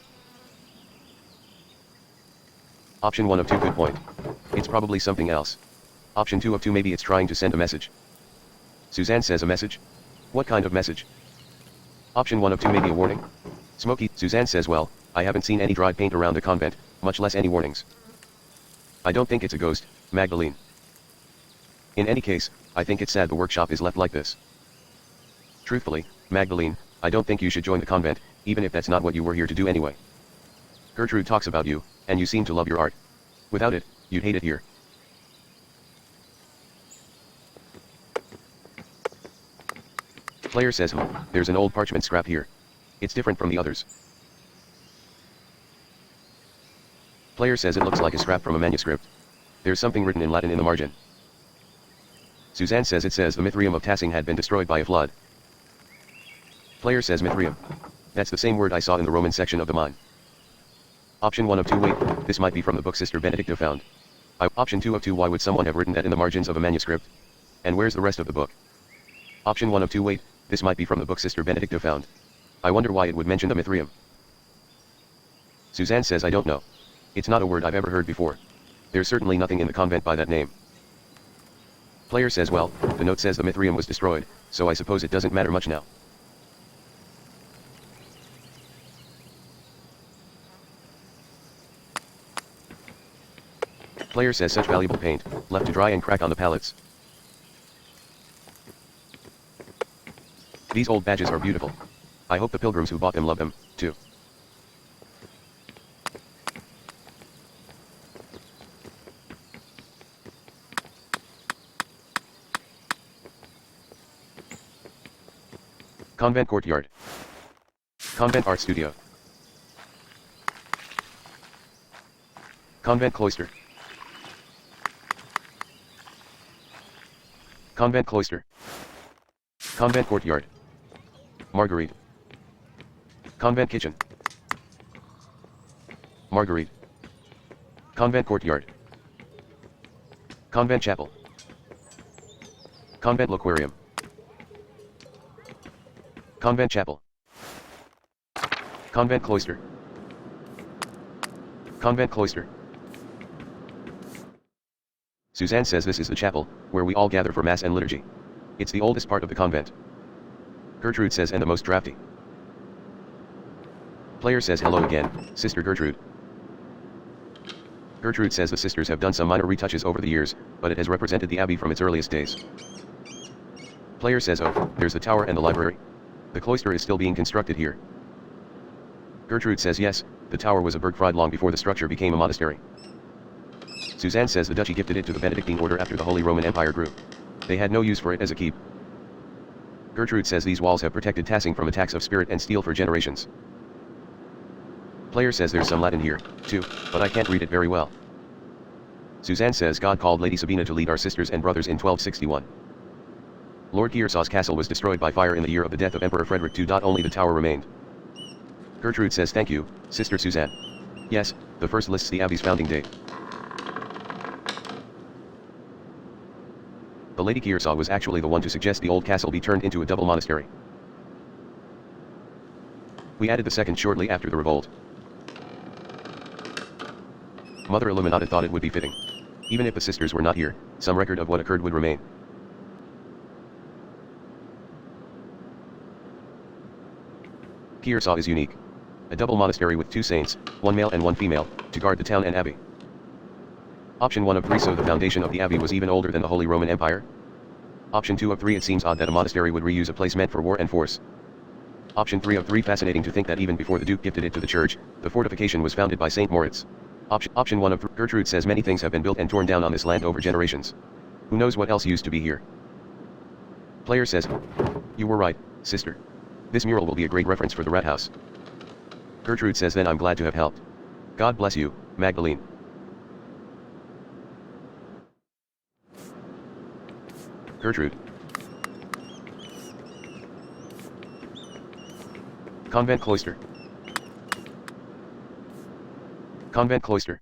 Option 1 of 2 good point. It's probably something else. Option 2 of 2 maybe it's trying to send a message. Suzanne says a message? What kind of message? Option 1 of 2 maybe a warning? Smoky, Suzanne says well, I haven't seen any dried paint around the convent, much less any warnings. I don't think it's a ghost, Magdalene. In any case, I think it's sad the workshop is left like this. Truthfully, Magdalene, I don't think you should join the convent, even if that's not what you were here to do anyway. Gertrude talks about you, and you seem to love your art. Without it, you'd hate it here. Player says there's an old parchment scrap here. It's different from the others. Player says it looks like a scrap from a manuscript. There's something written in Latin in the margin. Suzanne says it says the Mithraeum of Tassing had been destroyed by a flood. Player says Mithraeum. That's the same word I saw in the Roman section of the mine. Option 1 of 2 wait, this might be from the book Sister Benedicta found. Option 2 of 2 why would someone have written that in the margins of a manuscript? And where's the rest of the book? Option 1 of 2 wait, this might be from the book Sister Benedicta found. I wonder why it would mention the Mithraeum. Suzanne says I don't know. It's not a word I've ever heard before. There's certainly nothing in the convent by that name. Player says well, the note says the Mithrium was destroyed, so I suppose it doesn't matter much now. Player says such valuable paint, left to dry and crack on the pallets. These old badges are beautiful. I hope the pilgrims who bought them love them, too. Convent Courtyard. Convent Art Studio. Convent Cloister. Convent Cloister. Convent Courtyard. Marguerite. Convent Kitchen. Marguerite. Convent Courtyard. Convent Chapel. Convent Loquarium. Convent Chapel. Convent Cloister. Convent Cloister. Suzanne says this is the chapel, where we all gather for Mass and liturgy. It's the oldest part of the convent. Gertrude says and the most drafty. Player says hello again, Sister Gertrude. Gertrude says the sisters have done some minor retouches over the years, but it has represented the abbey from its earliest days. Player says oh, there's the tower and the library. The cloister is still being constructed here. Gertrude says yes, the tower was a Burgfried long before the structure became a monastery. Suzanne says the duchy gifted it to the Benedictine order after the Holy Roman Empire grew. They had no use for it as a keep. Gertrude says these walls have protected Tassing from attacks of spirit and steel for generations. Player says there's some Latin here, too, but I can't read it very well. Suzanne says God called Lady Sabina to lead our sisters and brothers in 1261. Lord Kearsaw's castle was destroyed by fire in the year of the death of Emperor Frederick II. Only the tower remained. Gertrude says thank you, Sister Suzanne. Yes, the first lists the abbey's founding date. The Lady Kearsaw was actually the one to suggest the old castle be turned into a double monastery. We added the second shortly after the revolt. Mother Illuminata thought it would be fitting. Even if the sisters were not here, some record of what occurred would remain. Kearsaw is unique. A double monastery with 2 saints, 1 male and 1 female, to guard the town and abbey. Option 1 of 3 so the foundation of the abbey was even older than the Holy Roman Empire. Option 2 of 3 it seems odd that a monastery would reuse a place meant for war and force. Option 3 of 3 fascinating to think that even before the Duke gifted it to the church, the fortification was founded by St. Moritz. Option 1 of 3 Gertrude says many things have been built and torn down on this land over generations. Who knows what else used to be here? Player says, you were right, sister. This mural will be a great reference for the rat house. Gertrude says then I'm glad to have helped. God bless you, Magdalene. Gertrude. Convent Cloister. Convent Cloister.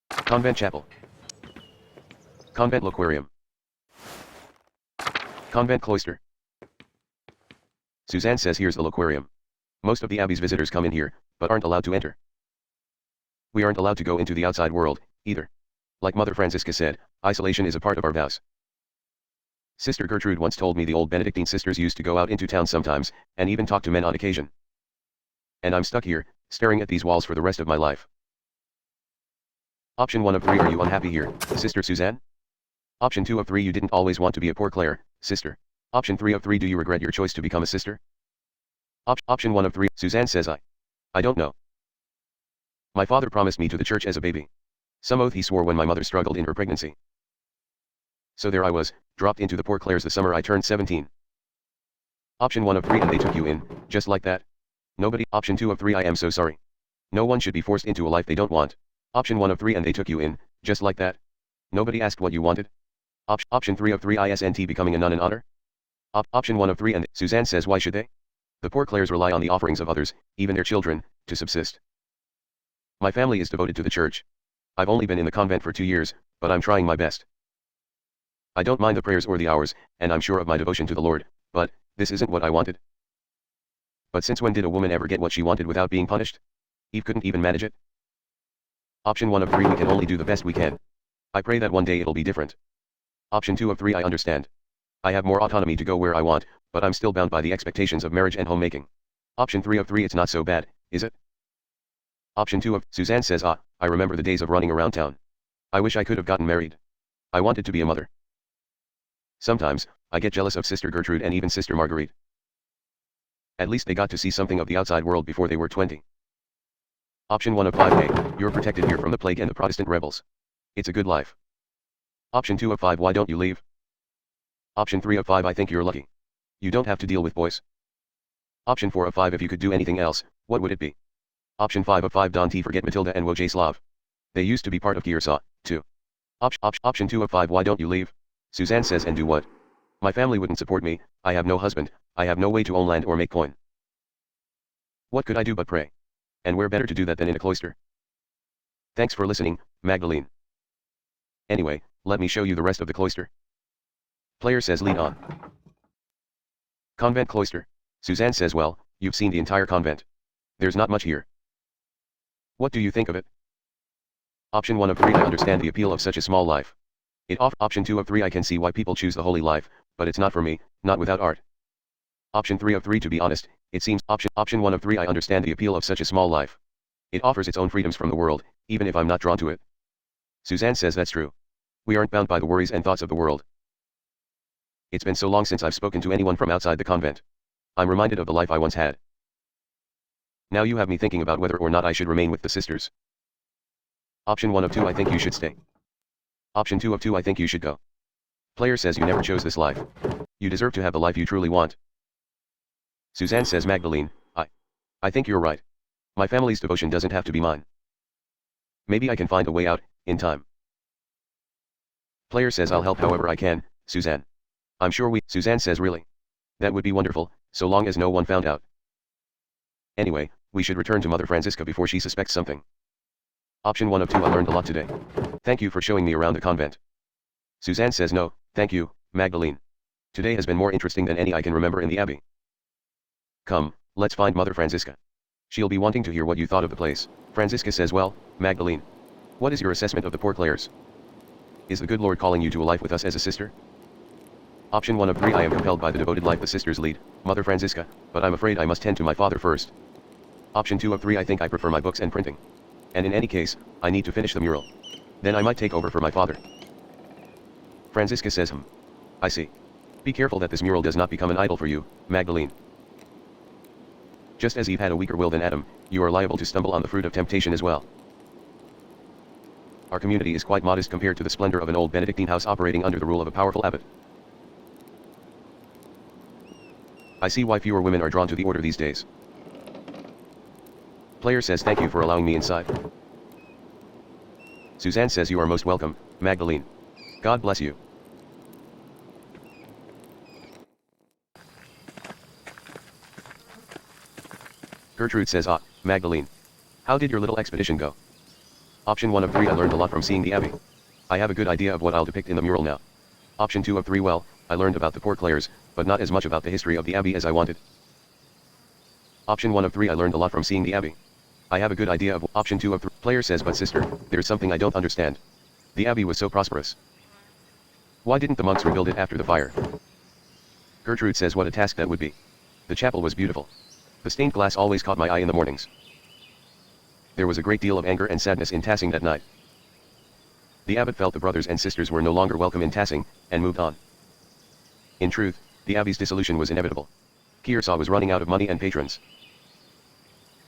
Convent Chapel. Convent Loquarium. Convent Cloister. Suzanne says here's the Loquarium. Most of the abbey's visitors come in here, but aren't allowed to enter. We aren't allowed to go into the outside world, either. Like Mother Francisca said, isolation is a part of our vows. Sister Gertrude once told me the old Benedictine sisters used to go out into town sometimes, and even talk to men on occasion. And I'm stuck here, staring at these walls for the rest of my life. Option 1 of 3 are you unhappy here, Sister Suzanne? Option 2 of 3 you didn't always want to be a poor Clare, sister. Option 3 of 3 do you regret your choice to become a sister? Option 1 of 3, Suzanne says I don't know. My father promised me to the church as a baby. Some oath he swore when my mother struggled in her pregnancy. So there I was, dropped into the Poor Clares the summer I turned 17. Option 1 of 3 and they took you in, just like that. Nobody. Option 2 of 3 I am so sorry. No one should be forced into a life they don't want. Option 1 of 3 and they took you in, just like that. Nobody asked what you wanted. Option 3 of 3 isn't becoming a nun in honor. Option 1 of 3 and Suzanne says why should they? The Poor Clares rely on the offerings of others, even their children, to subsist. My family is devoted to the church. I've only been in the convent for 2 years, but I'm trying my best. I don't mind the prayers or the hours, and I'm sure of my devotion to the Lord, but this isn't what I wanted. But since when did a woman ever get what she wanted without being punished? Eve couldn't even manage it. Option 1 of 3 we can only do the best we can. I pray that one day it'll be different. Option 2 of 3 I understand. I have more autonomy to go where I want, but I'm still bound by the expectations of marriage and homemaking. Option 3 of 3 it's not so bad, is it? Option 2 of Suzanne says I remember the days of running around town. I wish I could have gotten married. I wanted to be a mother. Sometimes, I get jealous of Sister Gertrude and even Sister Marguerite. At least they got to see something of the outside world before they were 20. Option 1 of 5 hey, you're protected here from the plague and the Protestant rebels. It's a good life. Option 2 of 5 why don't you leave? Option 3 of 5 I think you're lucky. You don't have to deal with boys. Option 4 of 5 if you could do anything else, what would it be? Option 5 of 5 don't forget Matilda and Wojciech. They used to be part of Kiersaw, too. Option 2 of 5 why don't you leave? Suzanne says and do what? My family wouldn't support me, I have no husband, I have no way to own land or make coin. What could I do but pray? And where better to do that than in a cloister? Thanks for listening, Magdalene. Anyway, let me show you the rest of the cloister. Player says lead on. Convent cloister. Suzanne says well, you've seen the entire convent. There's not much here. What do you think of it? Option 1 of 3 I understand the appeal of such a small life. Option 2 of 3 I can see why people choose the holy life, but it's not for me, not without art. Option 3 of 3 to be honest, it seems option 1 of 3 I understand the appeal of such a small life. It offers its own freedoms from the world, even if I'm not drawn to it. Suzanne says that's true. We aren't bound by the worries and thoughts of the world. It's been so long since I've spoken to anyone from outside the convent. I'm reminded of the life I once had. Now you have me thinking about whether or not I should remain with the sisters. Option 1 of 2 I think you should stay. Option 2 of 2 I think you should go. Player says you never chose this life. You deserve to have the life you truly want. Suzanne says Magdalene, I think you're right. My family's devotion doesn't have to be mine. Maybe I can find a way out, in time. Player says I'll help however I can, Suzanne. I'm sure Suzanne says really. That would be wonderful, so long as no one found out. Anyway, we should return to Mother Francisca before she suspects something. Option 1 of 2 I learned a lot today. Thank you for showing me around the convent. Suzanne says no, thank you, Magdalene. Today has been more interesting than any I can remember in the abbey. Come, let's find Mother Francisca. She'll be wanting to hear what you thought of the place. Francisca says well, Magdalene. What is your assessment of the poor Clares? Is the good Lord calling you to a life with us as a sister? Option 1 of 3 I am compelled by the devoted life the sisters lead, Mother Francisca, but I'm afraid I must tend to my father first. Option 2 of 3 I think I prefer my books and printing. And in any case, I need to finish the mural. Then I might take over for my father. Francisca says I see. Be careful that this mural does not become an idol for you, Magdalene. Just as Eve had a weaker will than Adam, you are liable to stumble on the fruit of temptation as well. Our community is quite modest compared to the splendor of an old Benedictine house operating under the rule of a powerful abbot. I see why fewer women are drawn to the order these days. Player says thank you for allowing me inside. Suzanne says you are most welcome, Magdalene. God bless you. Gertrude says Magdalene. How did your little expedition go? Option 1 of 3 I learned a lot from seeing the abbey. I have a good idea of what I'll depict in the mural now. Option 2 of 3 well, I learned about the poor Clares, but not as much about the history of the abbey as I wanted. Option 1 of 3 I learned a lot from seeing the abbey. I have a good idea of option 2 of 3. Player says but sister, there's something I don't understand. The abbey was so prosperous. Why didn't the monks rebuild it after the fire? Gertrude says what a task that would be. The chapel was beautiful. The stained glass always caught my eye in the mornings. There was a great deal of anger and sadness in Tassing that night. The abbot felt the brothers and sisters were no longer welcome in Tassing, and moved on. In truth, the abbey's dissolution was inevitable. Kiersaw was running out of money and patrons.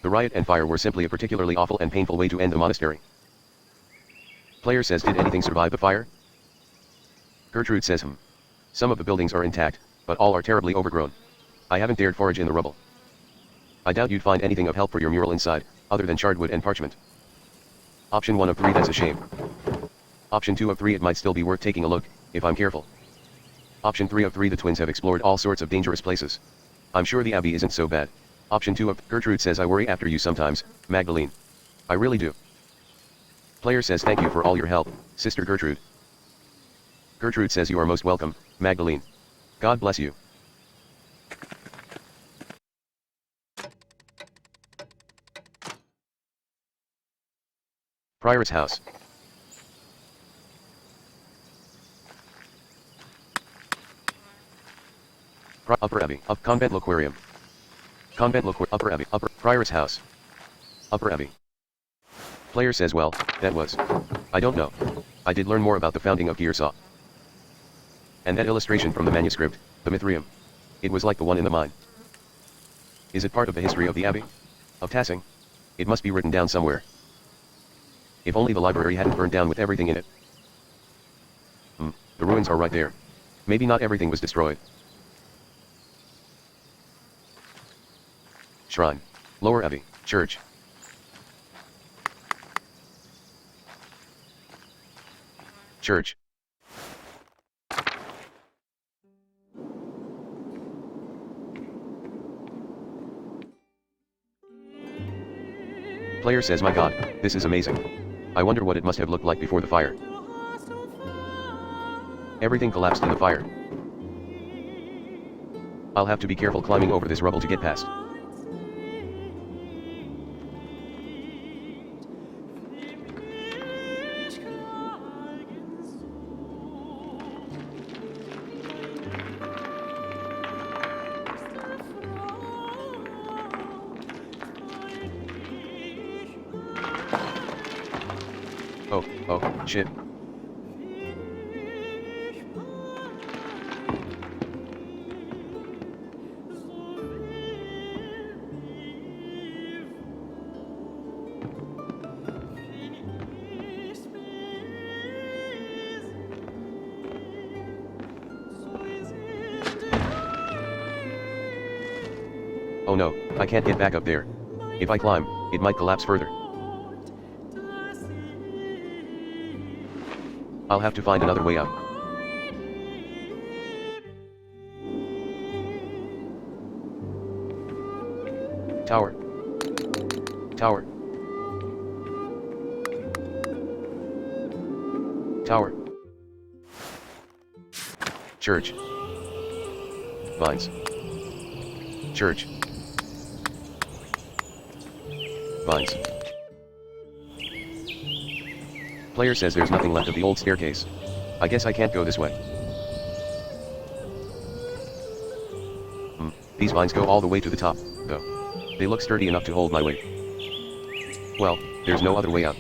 The riot and fire were simply a particularly awful and painful way to end the monastery. Player says did anything survive the fire? Gertrude says Some of the buildings are intact, but all are terribly overgrown. I haven't dared forage in the rubble. I doubt you'd find anything of help for your mural inside, other than charred wood and parchment. Option 1 of 3 that's a shame. Option 2 of 3 it might still be worth taking a look, if I'm careful. Option 3 of 3 the twins have explored all sorts of dangerous places. I'm sure the abbey isn't so bad. Option 2 of Gertrude says I worry after you sometimes, Magdalene. I really do. Player says thank you for all your help, Sister Gertrude. Gertrude says you are most welcome, Magdalene. God bless you. Prior's house. Upper Abbey. Convent Loquarium. Upper Abbey. Prioress House. Upper Abbey. Player says well, that was. I don't know. I did learn more about the founding of Gearsaw. And that illustration from the manuscript, the Mithrium. It was like the one in the mine. Is it part of the history of the Abbey? Of Tassing? It must be written down somewhere. If only the library hadn't burned down with everything in it. The ruins are right there. Maybe not everything was destroyed. Shrine. Lower Abbey. Church. Church. Player says my god, this is amazing. I wonder what it must have looked like before the fire. Everything collapsed in the fire. I'll have to be careful climbing over this rubble to get past. Oh, shit. Oh no, I can't get back up there. If I climb, it might collapse further. I'll have to find another way out. Tower. Tower. Tower. Church. Vines. Church. Vines. Player says there's nothing left of the old staircase. I guess I can't go this way. These vines go all the way to the top, though. They look sturdy enough to hold my weight. Well, there's no other way out.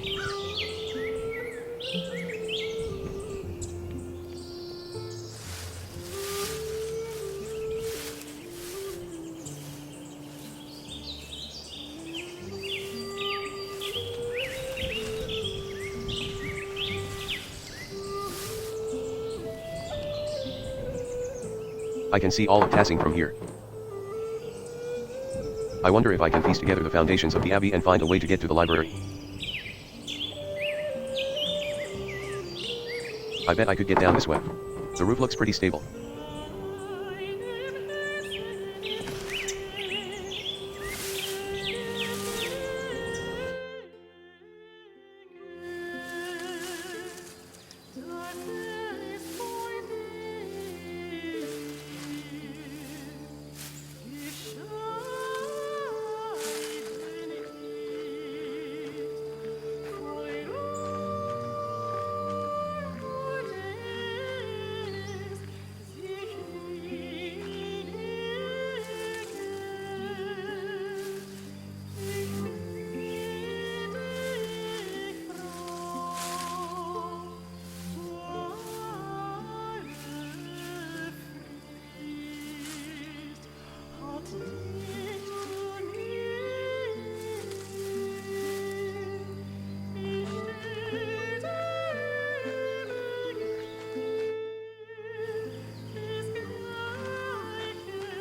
I can see all of Tassing from here. I wonder if I can piece together the foundations of the Abbey and find a way to get to the library. I bet I could get down this way. The roof looks pretty stable.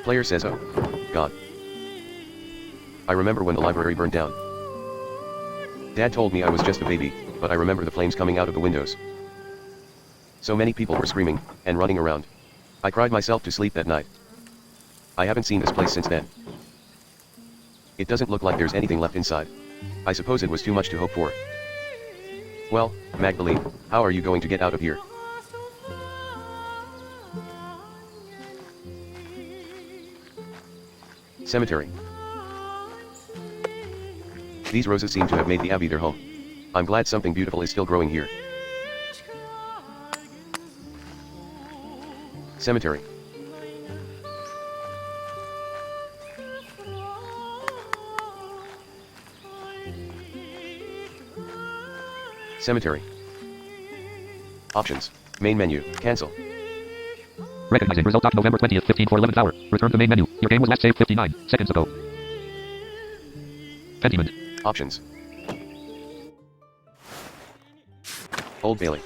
Player says, oh, God. I remember when the library burned down. Dad told me I was just a baby, but I remember the flames coming out of the windows. So many people were screaming and running around. I cried myself to sleep that night. I haven't seen this place since then. It doesn't look like there's anything left inside. I suppose it was too much to hope for. Well, Magdalene, how are you going to get out of here? Cemetery. These roses seem to have made the Abbey their home. I'm glad something beautiful is still growing here. Cemetery. Cemetery. Options. Main menu. Cancel. Recognizing result doc November 20th, 15 for 11th hour. Return to main menu. Your game was last saved 59 seconds ago. Pentiment. Options. Old Bailey.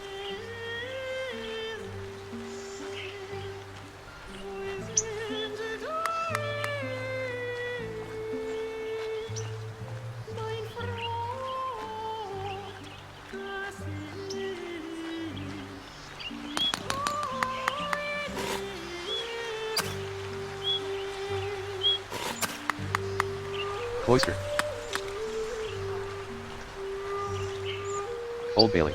Cloister. Old Bailey.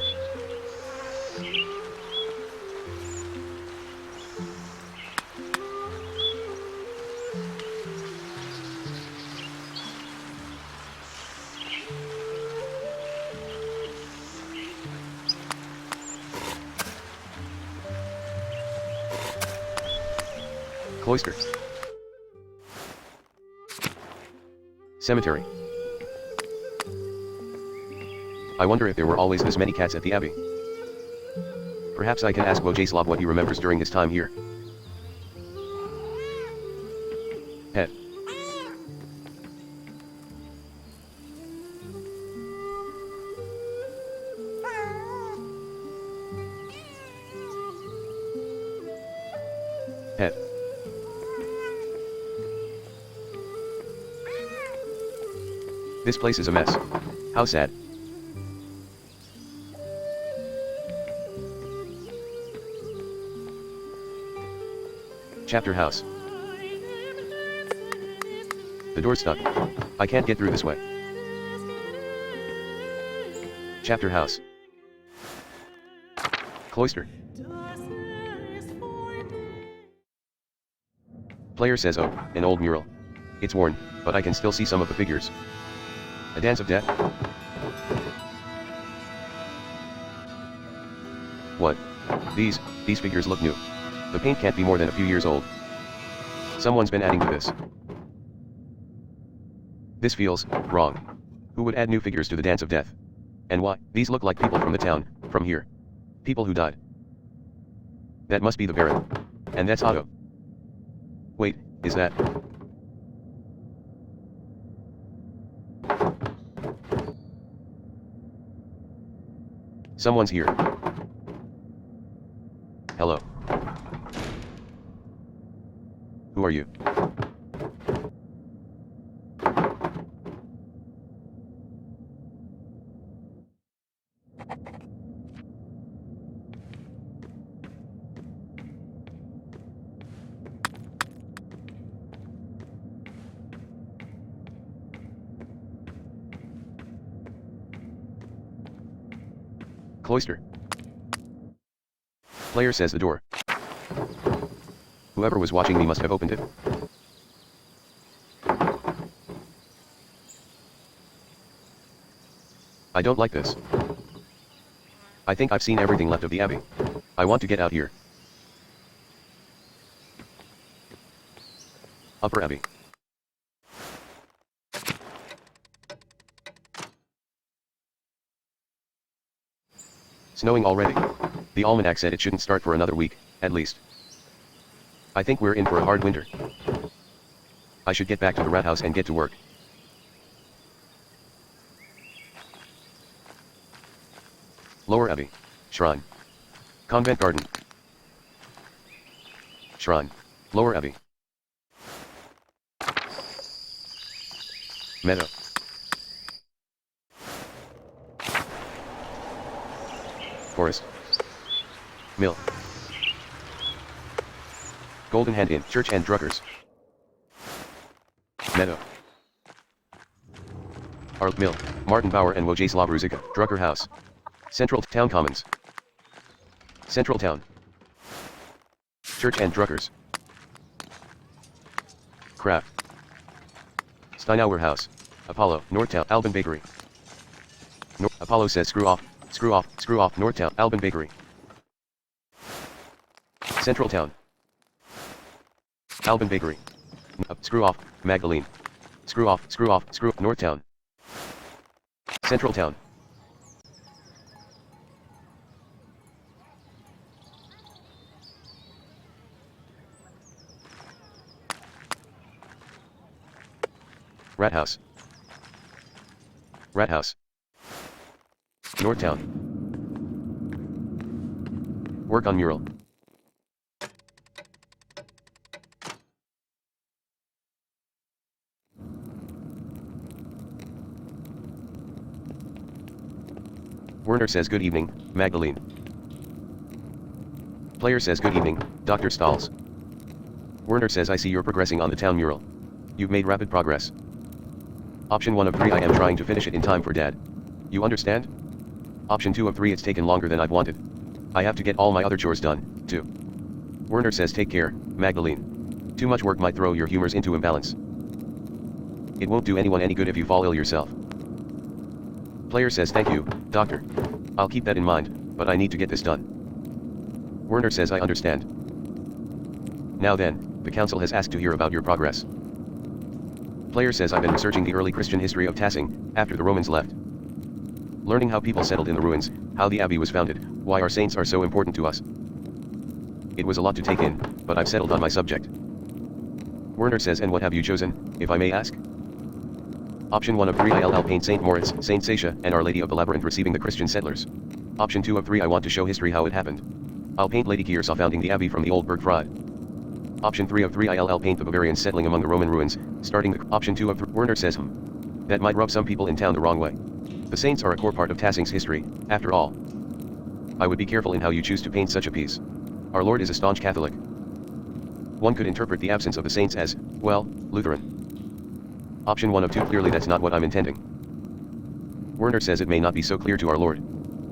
Cloister. Cemetery. I wonder if there were always this many cats at the Abbey. Perhaps I can ask Wojaslav what he remembers during his time here. Pet. Pet. This place is a mess. How sad. Chapter house. The door's stuck. I can't get through this way. Chapter house. Cloister. Player says, oh, an old mural. It's worn, but I can still see some of the figures. A dance of death? What? These figures look new. The paint can't be more than a few years old. Someone's been adding to this. This feels wrong. Who would add new figures to the dance of death? And why? These look like people from the town, from here. People who died. That must be the Baron. And that's Otto. Wait, is that? Someone's here. Hello. Who are you? Cloister. Player says the door. Whoever was watching me must have opened it. I don't like this. I think I've seen everything left of the Abbey. I want to get out here. Upper Abbey. Snowing already. The almanac said it shouldn't start for another week, at least. I think we're in for a hard winter. I should get back to the rat house and get to work. Lower Abbey. Shrine. Convent Garden. Shrine. Lower Abbey. Meadow. Forest. Mill. Golden Hand Inn, Church and Druckers. Meadow. Arlt Mill, Martin Bauer and Wojaslav Ruzicka, Drucker House. Central Town Commons. Central Town. Church and Druckers. Craft. Steinauer House. Apollo, Northtown, Alban Bakery. Apollo says screw off, Northtown, Alban Bakery. Central Town. Alban Bakery. Screw off, Magdalene. Screw off, Northtown. Central Town. Rat House. Rat House. Northtown. Work on mural. Werner says good evening, Magdalene. Player says good evening, Dr. Stalls. Werner says I see you're progressing on the town mural. You've made rapid progress. Option 1 of 3 I am trying to finish it in time for Dad. You understand? Option 2 of 3 it's taken longer than I've wanted. I have to get all my other chores done, too. Werner says take care, Magdalene. Too much work might throw your humors into imbalance. It won't do anyone any good if you fall ill yourself. Player says thank you, doctor. I'll keep that in mind, but I need to get this done. Werner says I understand. Now then, the council has asked to hear about your progress. Player says I've been researching the early Christian history of Tassing, after the Romans left. Learning how people settled in the ruins, how the abbey was founded, why our saints are so important to us. It was a lot to take in, but I've settled on my subject. Werner says and what have you chosen, if I may ask? Option 1 of 3 I'll paint St. Moritz, St. Sasha, and Our Lady of the Labyrinth receiving the Christian settlers. Option 2 of 3 I want to show history how it happened. I'll paint Lady Kiersa founding the abbey from the old Burgfried. Option 3 of 3 I'll paint the Bavarians settling among the Roman ruins, starting the option 2 of 3. Werner says that might rub some people in town the wrong way. The saints are a core part of Tassing's history, after all. I would be careful in how you choose to paint such a piece. Our Lord is a staunch Catholic. One could interpret the absence of the saints as, well, Lutheran. Option 1 of 2 clearly that's not what I'm intending. Werner says it may not be so clear to our Lord.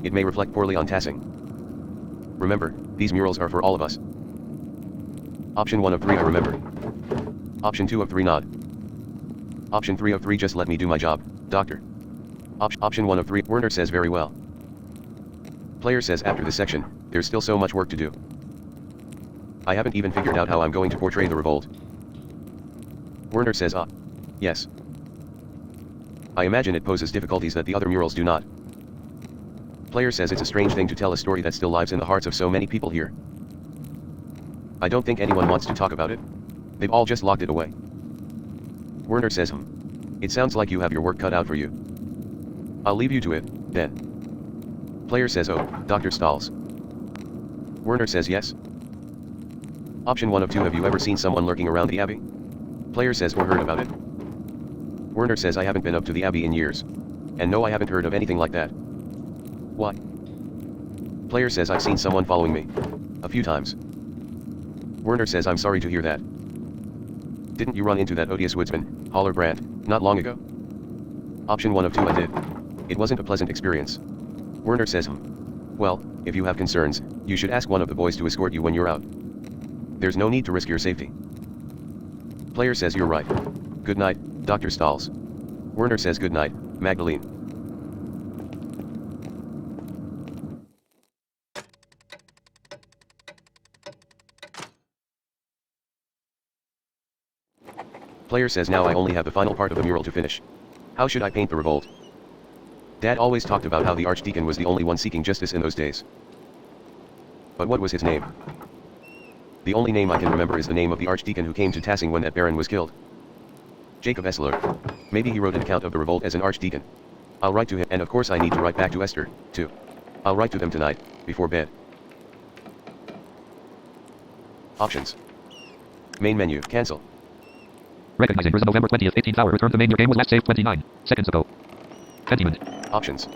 It may reflect poorly on Tassing. Remember, these murals are for all of us. Option 1 of 3 I remember. Option 2 of 3 nod. Option 3 of 3 just let me do my job, doctor. Option 1 of 3 Werner says very well. Player says after this section, there's still so much work to do. I haven't even figured out how I'm going to portray the revolt. Werner says yes. I imagine it poses difficulties that the other murals do not. Player says it's a strange thing to tell a story that still lives in the hearts of so many people here. I don't think anyone wants to talk about it. They've all just locked it away. Werner says it sounds like you have your work cut out for you. I'll leave you to it, then. Player says oh, Dr. Stalls. Werner says yes. Option 1 of 2 have you ever seen someone lurking around the abbey? Player says or heard about it. Werner says I haven't been up to the abbey in years. And no I haven't heard of anything like that. What? Player says I've seen someone following me. A few times. Werner says I'm sorry to hear that. Didn't you run into that odious woodsman, Hollerbrand, not long ago? Option 1 of 2 I did. It wasn't a pleasant experience. Werner says well, if you have concerns, you should ask one of the boys to escort you when you're out. There's no need to risk your safety. Player says you're right. Good night, Dr. Stalls. Werner says good night, Magdalene. Player says now I only have the final part of the mural to finish. How should I paint the revolt? Dad always talked about how the archdeacon was the only one seeking justice in those days. But what was his name? The only name I can remember is the name of the archdeacon who came to Tassing when that baron was killed. Jacob Essler. Maybe he wrote an account of the revolt as an archdeacon. I'll write to him, and of course I need to write back to Esther, too. I'll write to them tonight, before bed. Options. Main menu, cancel. Recognizing November 20th, 18th hour. Return to main. Your game was last saved 29 seconds ago. Pentiment. Options.